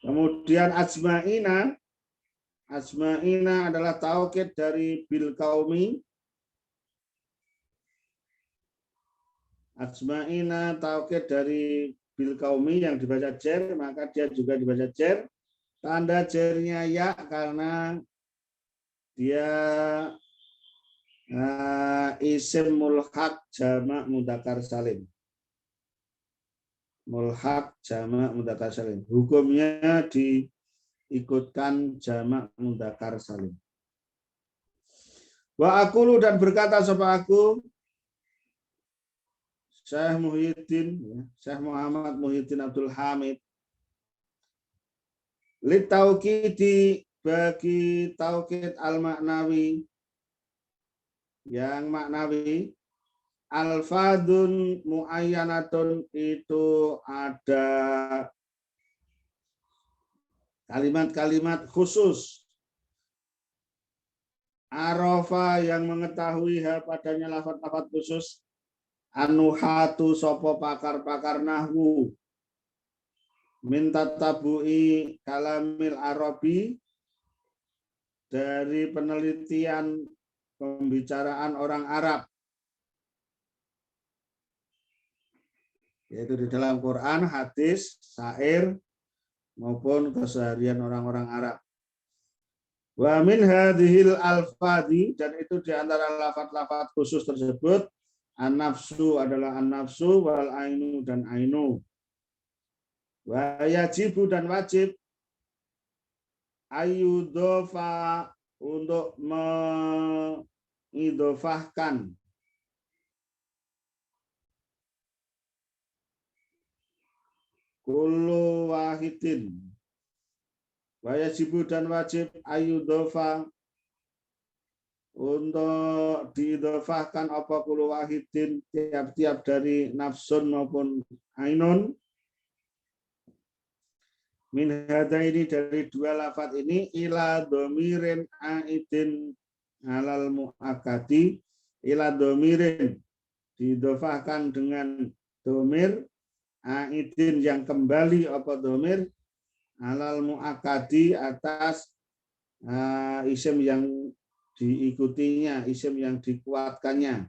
S2: Kemudian ajma'ina, ajma'ina adalah taukid dari bil kaumi. Ajma'ina taukid dari bil kaumi yang dibaca jer, maka dia juga dibaca jer. Tanda jernya ya karena dia isim mulhaq jamak mudzakkar salim. Mulhaq jamak mudzakkar salim. Hukumnya diikutkan jamak mudzakkar salim. Wa aqulu dan berkata sapa aku Syekh Muhyiddin, Syekh Muhammad Muhyiddin Abdul Hamid, litauqidi bagi taukid al-maknawi yang maknawi, alfadun muayyanatun itu ada kalimat-kalimat khusus, arafa yang mengetahui padanya lafaz-lafaz khusus, anuhatu sopo pakar-pakar nahwu, minta tabu'i kalamil Arabi, dari penelitian pembicaraan orang Arab, yaitu di dalam Quran, hadis, syair, maupun keseharian orang-orang Arab. Wa min hadhil alfadi, dan itu di antara lafaz-lafaz khusus tersebut, an-nafsu adalah an-nafsu, wal ainu dan ainu. Wa yajibu dan wajib, ayudhofa untuk mengidhofahkan kullu wahidin. Wa yajibu dan wajib ayudhofa untuk diidhofahkan apa kullu wahidin, tiap-tiap dari nafsun maupun ainun, min hadaini dari dua lafaz ini, ila domirin aidin alal muakati, ila domirin diidhofahkan dengan domir aidin yang kembali apa domir, alal muakati atas isim yang diikutinya, isim yang dikuatkannya.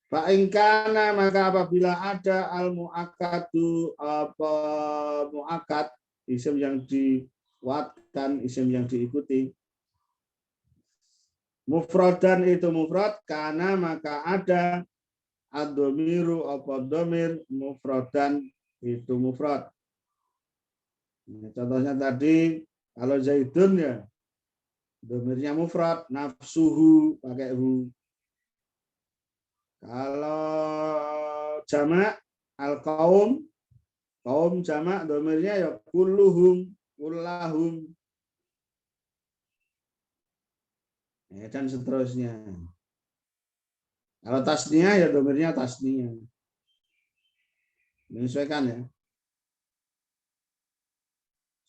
S2: Fa'ingkana maka apabila ada al-mu'akadu apa mu'akad, isim yang dikuatkan, isim yang diikuti, mufradan itu mufrad, karena maka ada ad-domiru apa domir, mufradan itu mufrad. Contohnya tadi kalau Zaidun ya domirnya mufrad, nafsuhu pakai hu. Kalau jamak al-qaum, kaum jamak domirnya ya kulluhum, kullahum, dan seterusnya. Kalau tasniyah ya domirnya tasniyah. Menyesuaikan ya.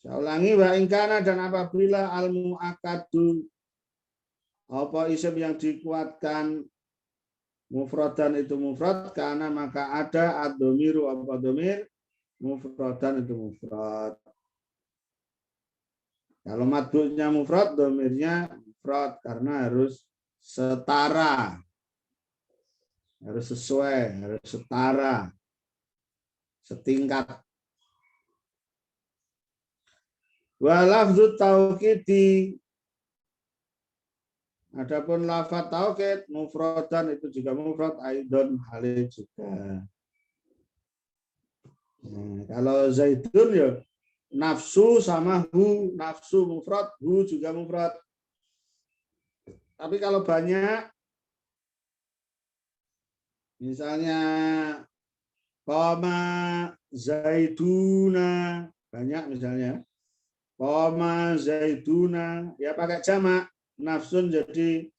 S2: Saya ulangi, wa ingkana dan apabila al-mu'akadu apa isim yang dikuatkan, mufradan itu mufrad, karena maka ada ad-domiru apa domir, mufradan itu mufrad. Kalau matbu'nya mufrad, domirnya mufrad, karena harus setara, harus sesuai, harus setara, setingkat. Wa lafzu taukidi, adapun lafaz taukid mufradan itu juga mufrad, aidon halil juga. Kalau Zaidun ya nafsu sama hu, nafsu mufrad, hu juga mufrad. Tapi kalau banyak, misalnya qama Zaiduna, banyak misalnya qama Zaiduna, ya pakai jamak, nafsun jadi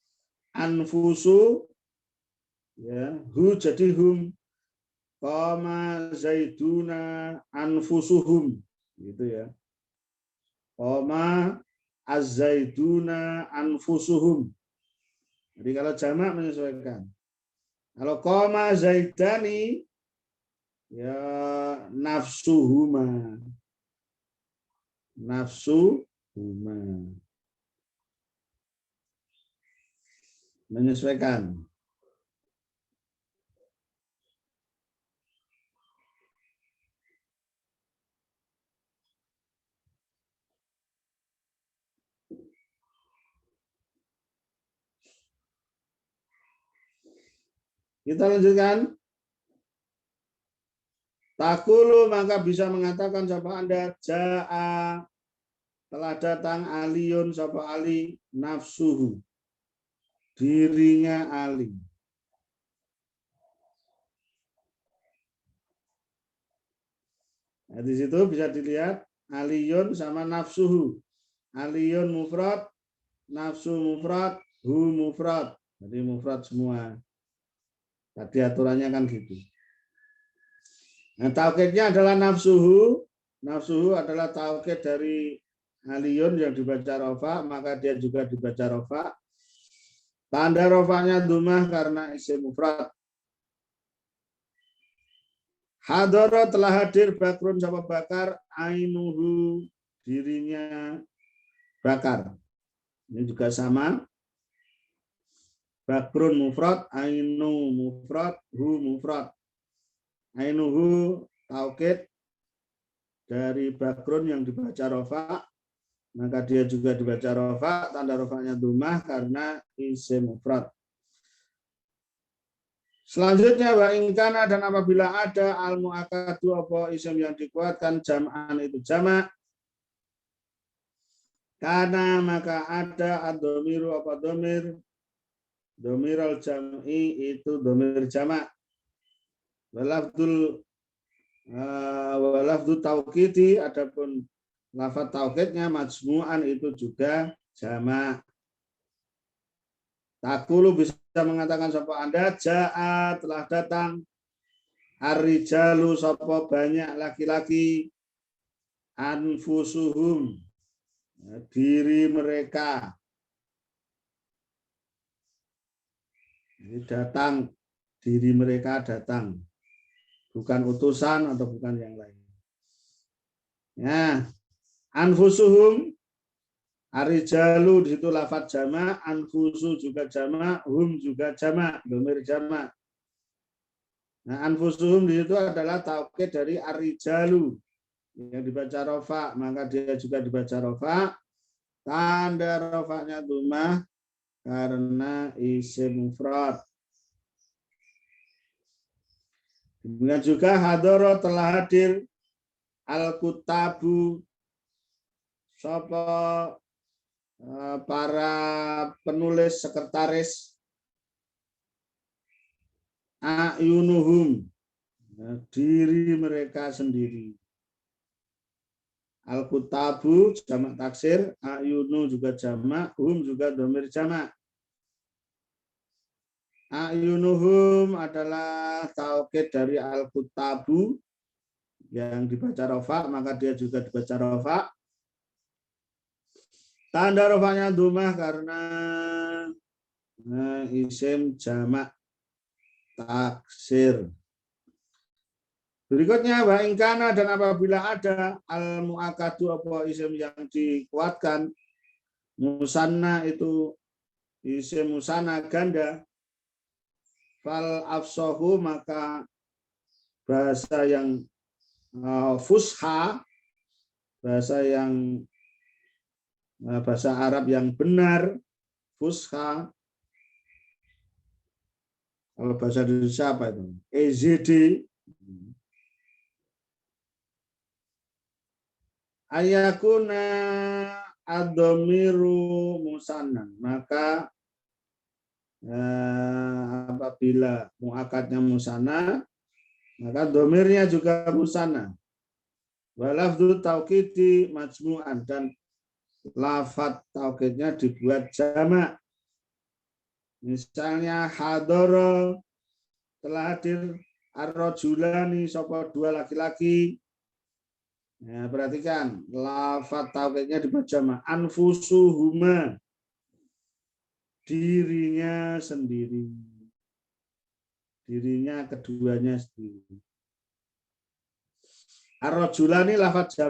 S2: anfusu, ya, hu jadi hum, qama Zaiduna anfusuhum, gitu ya. Qama az-zaiduna anfusuhum. Jadi kalau jamak menyesuaikan. Kalau qama zaidani ya nafsuhuma. Nafsuhuma. Menyesuaikan. Kita lanjutkan. Takulu maka bisa mengatakan sapa Anda jaa telah datang aliyun sapa ali nafsuhu dirinya ali. Nah, di situ bisa dilihat aliyun sama nafsuhu. Aliyun mufrad, nafsu mufrad, hu mufrad. Jadi mufrad semua. Tadi aturannya kan gitu. Nah, taukidnya adalah nafsuhu. Nafsuhu adalah taukid dari aliyun yang dibaca rofa, maka dia juga dibaca rofa. Tanda rofanya dumah karena isim mufrad. Hadara telah hadir bakrun sama bakar, ainuhu dirinya bakar. Ini juga sama. Bakrun mufrad, ainu mufrad, hu mufrad. Ainuhu taukid dari bakrun yang dibaca rofa, maka dia juga dibaca rofa, tanda rofanya dumah karena isim mufrad. Selanjutnya wa ingkana dan apabila ada al muakadu apa isim yang dikuatkan jam'an itu jamak, karena maka ada ad-dhamiru apa dhamir, dhamirul jam'i itu dhamir jamak. Walafdul taukidi adapun lafaz taukidnya majmu'an itu juga jamak. Takulu bisa mengatakan sapa Anda jaa telah datang ar-rijalu sapa banyak laki-laki anfusuhum diri mereka. Ini datang diri mereka datang. Bukan utusan atau bukan yang lain. Ya, anfusuhum arijalu di situ lafaz jamak, anfusu juga jamak, hum juga jamak, dhamir jamak. Nah, anfusuhum di situ adalah taukid dari arijalu yang dibaca rofa, maka dia juga dibaca rofa. Tanda rofanya dumah karena isim mufrad. Kemudian juga hadoro telah hadir al-kutabu sapa para penulis sekretaris ayunuhum diri mereka sendiri. Al-kutabu jamak taksir, ayunu juga jamak, hum juga dhamir jamak. Ayunuhum adalah taukid dari al-kutabu yang dibaca rofa, maka dia juga dibaca rofa. Tanda rofanya dumah karena isim jamak taksir. Berikutnya wa ingkana dan apabila ada al muakadu apa isim yang dikuatkan, musanna itu isim musanna ganda, fal afsahu maka bahasa yang fusha, bahasa yang bahasa Arab yang benar, fusha. Kalau bahasa Indonesia apa itu? EZD. Ayakuna ad-dhamiru musannan. Maka apabila muakadnya musanna, maka domirnya juga musanna. Walafdhu taukidi majmu'an dan lafadz taukidnya dibuat jamak. Misalnya hadoro telah hadir ar-rajulani sapa dua laki-laki. Nah, perhatikan lafadz taukidnya dibuat jamak. Anfusuhuma dirinya sendiri. Dirinya keduanya sendiri. Ar-rajulani lafadz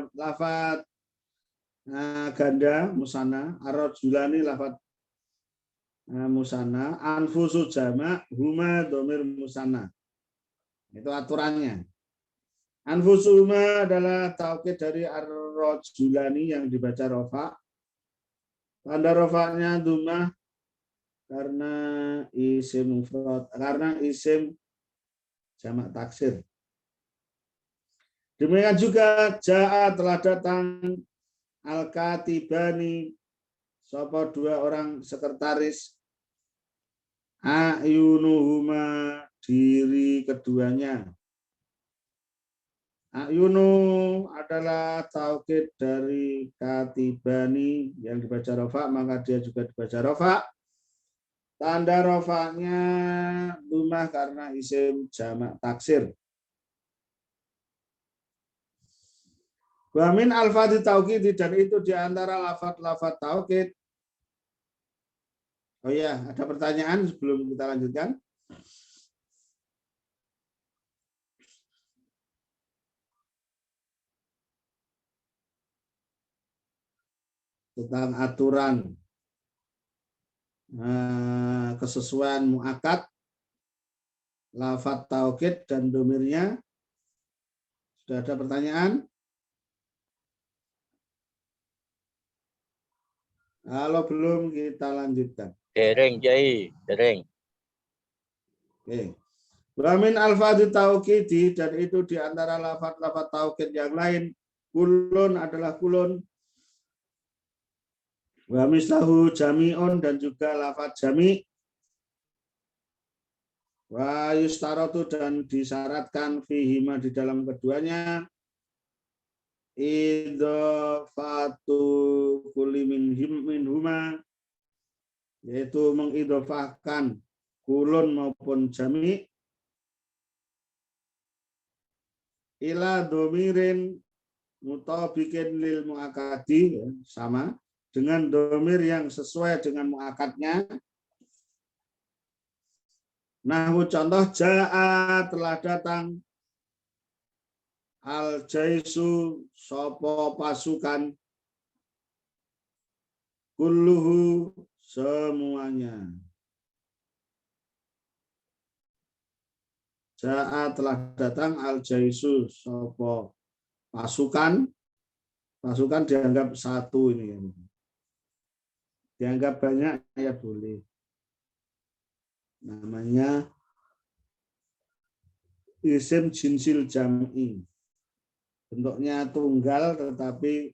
S2: ganda musanna, ar-rajulani lafadz musanna, anfusu jamak, huma dhamir musanna. Itu aturannya. Anfusu huma adalah taukid dari ar-rajulani yang dibaca rofa. Tanda rofanya dumah karena isim mufrad, karena isim jamak taksir. Demikian juga jaa telah datang al-katibani sapa dua orang sekretaris ayunuhuma diri keduanya. Ayunu adalah taukid dari katibani yang dibaca rofa, maka dia juga dibaca rofa. Tanda rofanya lumah karena isim jamak taksir. Wa min alfadzi taukid, dan itu diantara lafaz-lafaz taukid. Oh ya, ada pertanyaan sebelum kita lanjutkan? Tentang aturan kesesuaian muakkad, lafaz taukid dan domirnya. Sudah ada pertanyaan? Kalau belum, kita lanjutkan.
S4: Dereng Yai, dereng.
S2: Oke. Wa min alfadzi taukidi, dan itu di antara lafaz-lafaz taukid yang lain, kulun adalah kulun. Wa mislahu jami'un, dan juga lafaz jami'. Wa yustaratu, dan disyaratkan fihima di dalam keduanya idhofatu kulli minhuma, yaitu mengidhofahkan kulun maupun jami' ila domirin mutabikin lil muakadi, sama dengan domir yang sesuai dengan muakadnya. Nahwu contoh, jaa telah datang al jaisu sopo pasukan, kulluhu semuanya. Jaa telah datang al jaisu sopo pasukan. Pasukan dianggap satu ini. Dianggap banyak ya boleh. Namanya isim jinsil jam'i. Bentuknya tunggal tetapi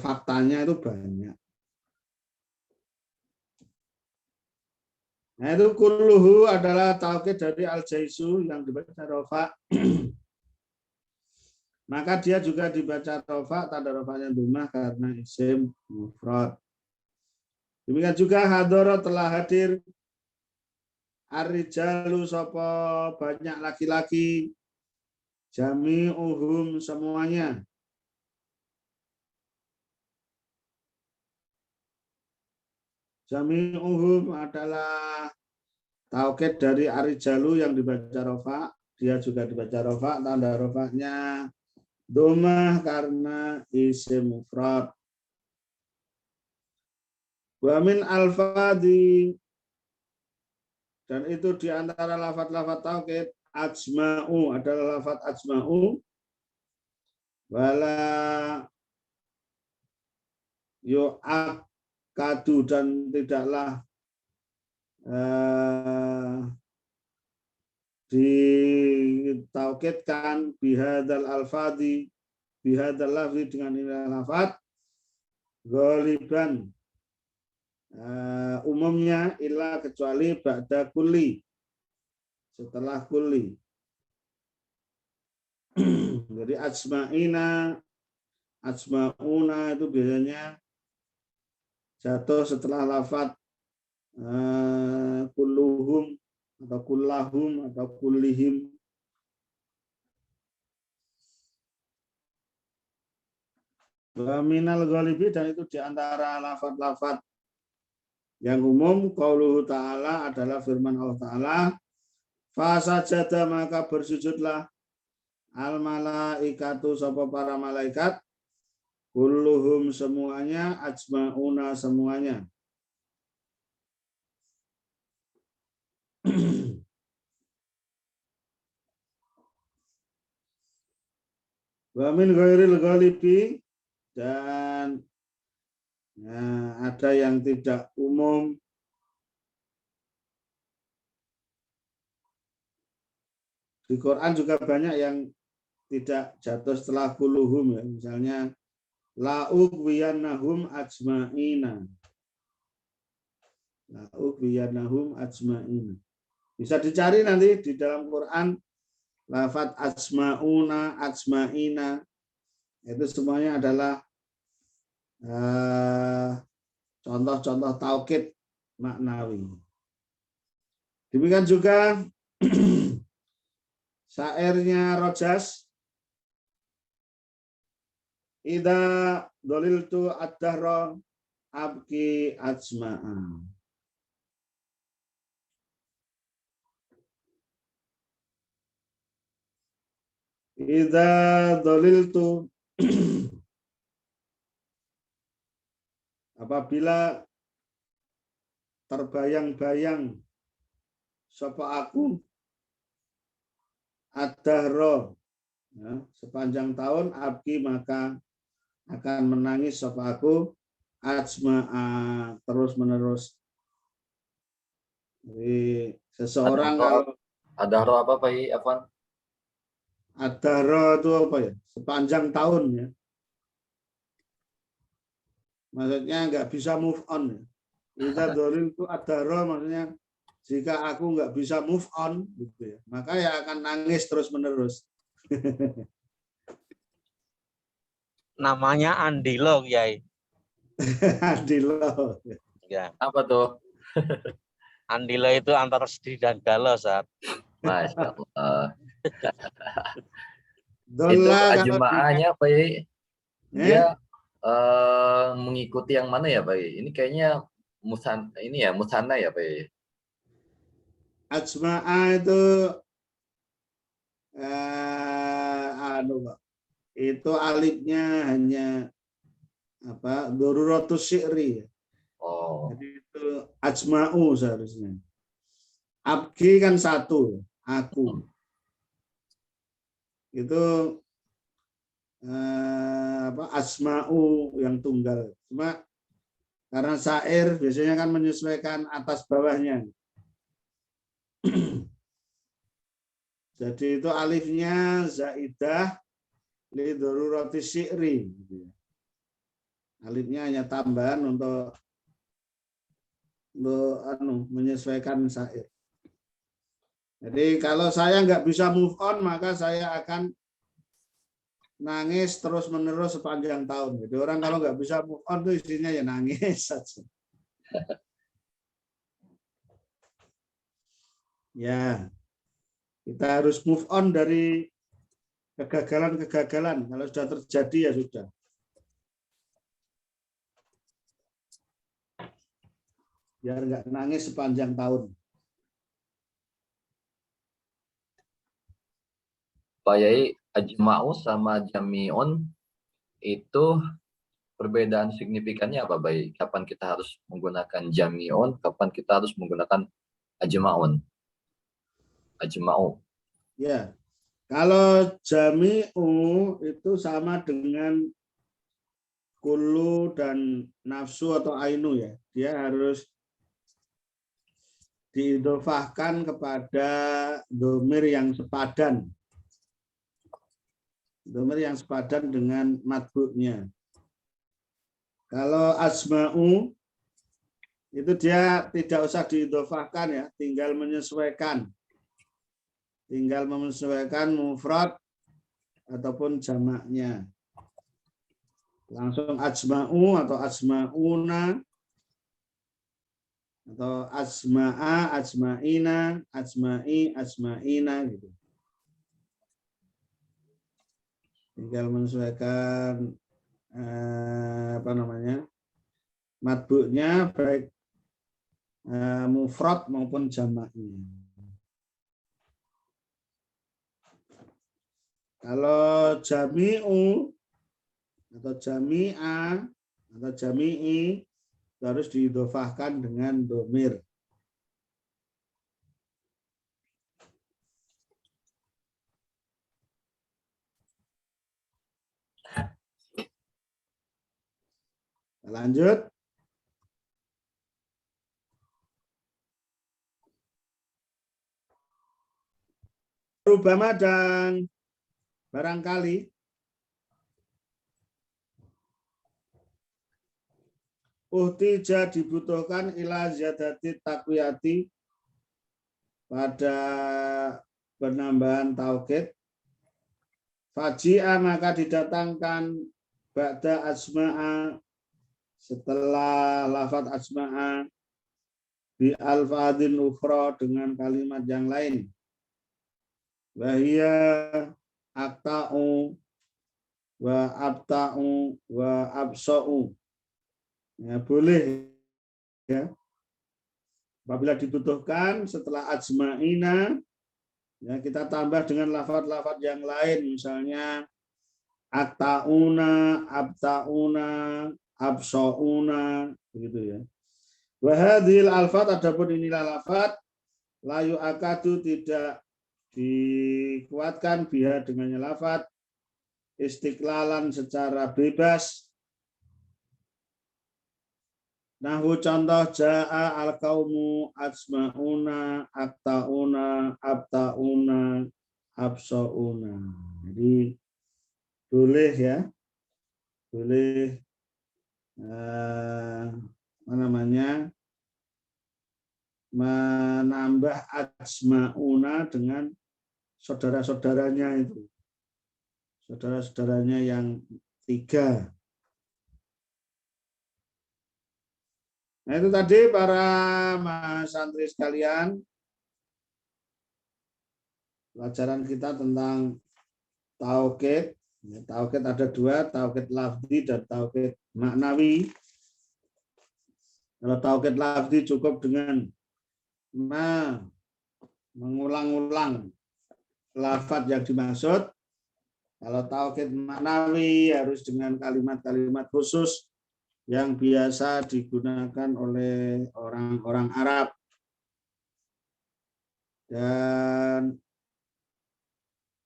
S2: faktanya itu banyak. Nah, itu kulluhu adalah taukid dari al-jaisu yang dibaca rofa. Maka dia juga dibaca rofa, tanda rofanya dhammah karena isim mufrad. Demikian juga hadara telah hadir ar-rijalu sapa banyak laki-laki, jami'uhum semuanya. Jami'uhum adalah taukid dari ar-rijalu yang dibaca rofa, dia juga dibaca rofa, tanda rofanya dhammah karena isim mufrad. Wa min alfadzi, dan itu di antara lafaz-lafaz taukid, ajma'u adalah lafaz ajma'u, wala yu'akkadu, dan tidaklah ditaukidkan bihadzal alfadzi, bihadzal lafzi, dengan ini lafaz ghaliban, umumnya illa kecuali ba'da kulli, setelah kulli. Jadi ajma'ina, ajma'una itu biasanya jatuh setelah lafaz kulluhum atau kullahum atau kullihim. Wa minal ghalibi, dan itu di antara lafaz-lafaz yang umum, qauluhu ta'ala adalah firman Allah Ta'ala, fasajada maka bersujudlah al malaikatu sapa para malaikat, kulluhum semuanya, ajma'una semuanya. Wa min ghairil ghalibi, dan ada yang tidak umum. Di Quran juga banyak yang tidak jatuh setelah kuluhum, ya. Misalnya la'ughwiyannahum ajma'ina. La'ughwiyannahum ajma'ina. Bisa dicari nanti di dalam Quran lafaz ajma'una, ajma'ina. Itu semuanya adalah contoh-contoh taukid maknawi. Demikian juga syairnya Rojas, idza doliltu ad-dahra abki ajma'a. Idza doliltu apabila terbayang-bayang sapa aku ad-dahra, ya, sepanjang tahun, abki maka akan menangis sapa aku ajma'a, terus menerus. Jadi seseorang kalau
S1: Ada roh apa Pak Afwan?
S2: ad-dahra itu apa ya? Sepanjang tahun, ya. Maksudnya nggak bisa move on, ya. Idza doliltu ad-dahra maksudnya jika aku nggak bisa move on, gitu ya, maka ya akan nangis terus menerus.
S4: Namanya Andilo, Kiai.
S2: Adilo.
S4: Ya.
S1: Apa tuh?
S4: Andilo itu antara sedih dan galau, saat.
S1: Masya Allah. Itu
S2: Dola kalau
S1: ajma'ahnya Pak dia
S2: eh?
S1: mengikuti yang mana ya Pak? Ini kayaknya musana ya Pak.
S2: Ajma'a itu Pak. Itu alifnya hanya apa? Daruratus syi'ri.
S1: Oh.
S2: Jadi itu ajma'u seharusnya. Abki kan satu, aku. Itu asma'u yang tunggal. Cuma karena syair biasanya kan menyesuaikan atas bawahnya. Jadi itu alifnya zaidah li darurati syi'ri. Alifnya hanya tambahan untuk menyesuaikan syair. Jadi kalau saya nggak bisa move on, maka saya akan nangis terus menerus sepanjang tahun. Jadi orang kalau nggak bisa move on itu isinya ya nangis saja. Ya, kita harus move on dari kegagalan-kegagalan. Kalau sudah terjadi ya sudah. Biar nggak nangis sepanjang tahun.
S1: Pak Yai, ajma'u sama jami'un itu perbedaan signifikannya apa Pak? Kapan kita harus menggunakan jami'un, kapan kita harus menggunakan ajma'un? Ajma'u.
S2: Ya, kalau jami'u itu sama dengan kullu dan nafsu atau ainu, ya. Dia harus diidofahkan kepada domir yang sepadan. Domir yang sepadan dengan matbu'nya. Kalau asma'u itu dia tidak usah diidofahkan, ya, tinggal menyesuaikan. Tinggal menyesuaikan mufrad ataupun jamaknya. Langsung asma'u atau asma'una atau asma'a, asma'ina, asma'i, asma'ina gitu. Tinggal menyesuaikan matbu'nya baik mufrad maupun jamaknya. Kalau jami'u atau jami'a atau jami'i harus diidofahkan dengan domir. Lanjut. Rubama dan barangkali uhtija dibutuhkan ila ziyadati takwiyati pada penambahan taukid. Faji'a maka didatangkan ba'da asma'a setelah lafadz asma'a bi alfadhin ukhra dengan kalimat yang lain. Wahia akta'u wa abta'u wa absa'u. Ya, boleh ya. Apabila dibutuhkan setelah ajma'ina ya kita tambah dengan lafaz-lafaz yang lain, misalnya akta'una, abta'una, absa'una, begitu ya. Wa hadhil alfaz, adapun inilah lafaz la yu'akadu tidak dikuatkan biha dengannya lafaz istiqlalan secara bebas. Nahwu contoh ja'a al-qaumu asma'una, akta'una, abta'una, absa'una. Jadi boleh ya, boleh menambah asma'una dengan saudara-saudaranya itu. Saudara-saudaranya yang 3. Nah itu tadi para mas santri sekalian, pelajaran kita tentang taukid. Taukid ada 2, taukid lafzi dan taukid maknawi. Kalau taukid lafzi cukup dengan mengulang-ulang lafaz yang dimaksud. Kalau taukid maknawi harus dengan kalimat-kalimat khusus yang biasa digunakan oleh orang-orang Arab. Dan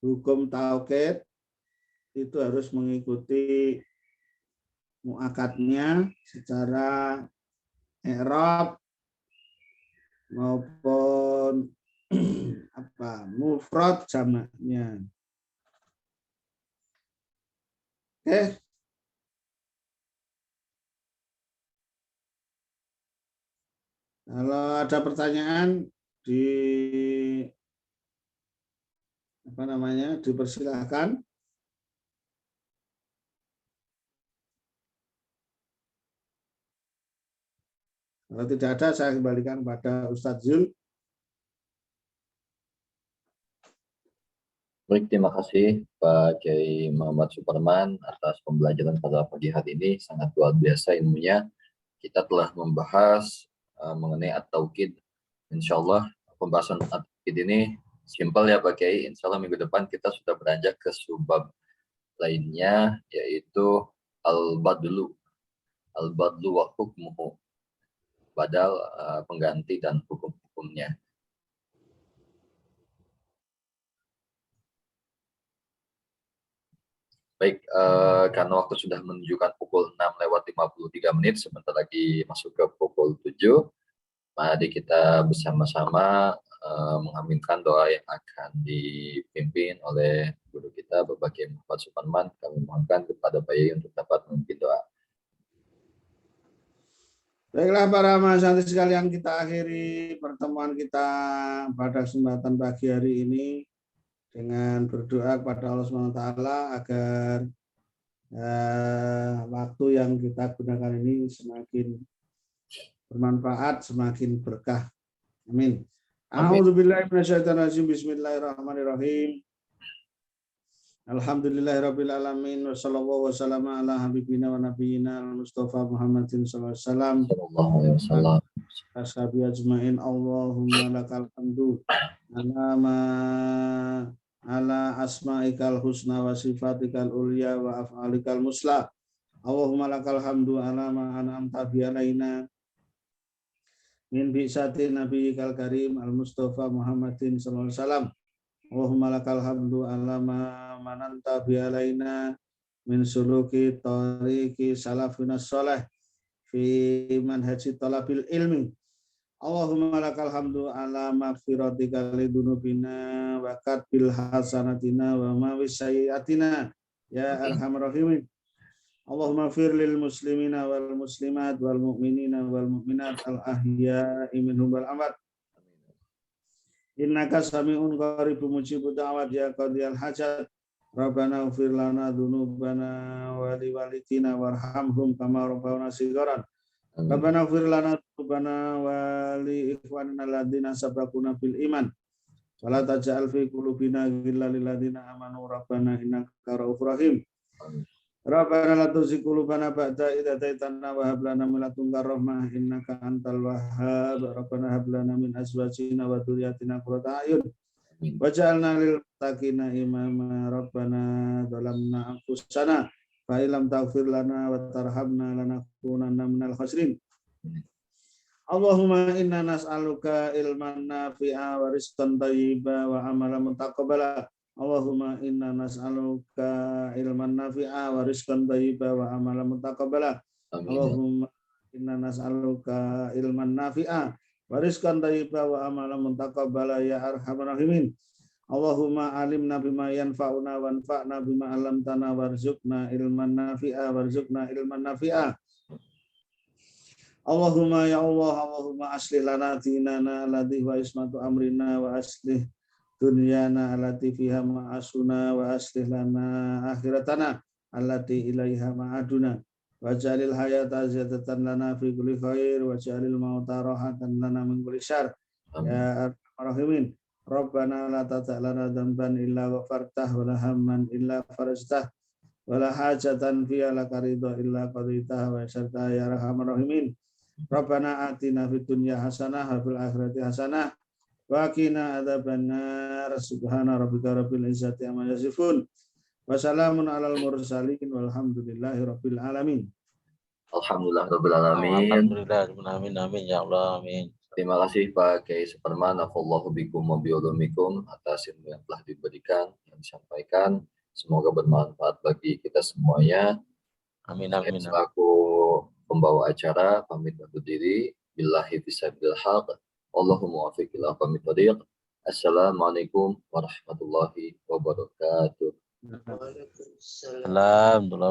S2: hukum taukid itu harus mengikuti muakadnya secara i'rab maupun mufrad jamaknya. Oke. Kalau ada pertanyaan dipersilahkan. Kalau tidak ada, saya kembalikan kepada Ustadz Zul.
S1: Baik, terima kasih Pak Kiai Muhammad Suparman atas pembelajaran pada pagi hari ini. Sangat luar biasa ilmunya. Kita telah membahas mengenai at-taukid. Insya Allah pembahasan at-taukid ini simpel ya Pak Kiai. Insya Allah minggu depan kita sudah beranjak ke subbab lainnya, yaitu al-badlu. Al-badlu wa hukmuhu. Badal, pengganti dan hukum-hukumnya. Baik, karena waktu sudah menunjukkan pukul 6:53, sebentar lagi masuk ke pukul 7. Mari kita bersama-sama mengaminkan doa yang akan dipimpin oleh guru kita, Bapak Kiai Muhammad Suparman. Kami mohonkan kepada Pak Yai untuk dapat memimpin doa.
S2: Baiklah para mahasiswa sekalian, kita akhiri pertemuan kita pada kesempatan pagi hari ini dengan berdoa kepada Allah SWT agar waktu yang kita gunakan ini semakin bermanfaat, semakin berkah. Amin. A'udzubillahi minasyaitonirrajim. Bismillahirrahmanirrahim. Alhamdulillahirabbil alamin wa sallallahu wasallama ala habibina wa nabiyina al-Mustafa Muhammadin sallallahu alaihi wasallam. Ashabi ajmain. Allahumma lakal hamdu ala asma'ikal husna wa sifatikal ulya wa af'alikal muslah. Allahumma lakal hamdu ala ma an'amta bi alaina min bi'sati nabiyyikal karim al-Mustafa Muhammadin sallallahu alaihi wasallam. Allahumma lakal hamdu ala ma mananta bi alaina min suluki tariqi salafina sholih fi manhaji talabil ilmi. Allahumma lakal hamdu ala maghfiratika lidunubina wa katbil hasanatina wa mawis sayyiatina ya arhamar rahimin. Allahumma fir lil muslimina wal muslimat wal mu'minina wal mu'minat al ahya'i minhum wal amwat. Innaka sami'un qaribun mujibud da'wat ya qadiyal hajat. Rabbana ighfir lana dzunubana wa li walidina warhamhum kama rabbawna shigharan. Rabbana ighfir lana dzunubana wa li ikhwanina alladziina sabaquna bil iman. Wa la taj'al fi qulubina ghillan lil ladziina amanu rabbana innaka ra'ufur rahim. Rabbana la tuzigh qulubana ba'da idh hadaitana wa hab lana min ladunka rahmah innaka antal wahhab. Rabbana hab lana min azwajina wa dhurriyyatina qurrata a'yun waj'alna lil muttaqina imama. Rabbana zalamna anfusana fa illam taghfir lana wa tarhamna lanakunanna minal khasirin. Allahumma inna nas'aluka ilman nafi'a wa rizqan thayyiba wa amalan mutaqabbala. Allahumma inna nas'aluka ilman nafi'a wa rizqan thayyiba wa amalan mutaqabbala. Allahumma inna nas'aluka ilman nafi'a wa rizqan thayyiba wa amalan mutaqabbala ya arhamar rahimin. Allahumma alimna bima yanfa'una wanfa'na bima 'allamtana warzuqna ilman nafi'a warzuqna ilman nafi'a. Allahumma ya Allah, Allahumma aslih lana dinana alladhi wa ismatu amrina wa aslih dunyana allati fiha ma'asuna wa aslih lana akhiratana allati ilaiha ma'aduna waj'alil hayata ziyadatan lana fi kulli khair waj'alil mauta rahatan lana min kulli syarr ya arhamar rahimin. Rabbana la ta' lana dzamban illa ghafartah wa la hamman illa farajtah wa la hajatan fiha laka ridha illa qadaitah wa yassartah ya arhamar rahimin. Rabbana atina fid dunya hasanah wa fil akhirati hasanah wa qina adzabannar. Subhana rabbika rabbil izzati amma yasifun wa salamun alal mursalin walhamdulillahi rabbil alamin.
S1: Alhamdulillah rabbil alamin.
S4: Alhamdulillah, amin amin ya Allah, amin.
S1: Terima kasih Pak Kiai Suparman, nafallahu bikum wa bi'ulumikum atas ilmu yang telah diberikan, yang disampaikan. Semoga bermanfaat bagi kita semuanya.
S4: Amin
S1: Saya
S4: amin.
S1: selaku pembawa acara pamit undur diri. Billahi fisabilil haq. Allahumma wafiq ila aqwamit thoriq. Assalamualaikum warahmatullahi wabarakatuh.
S3: Waalaikumsalam.
S4: Alhamdulillah.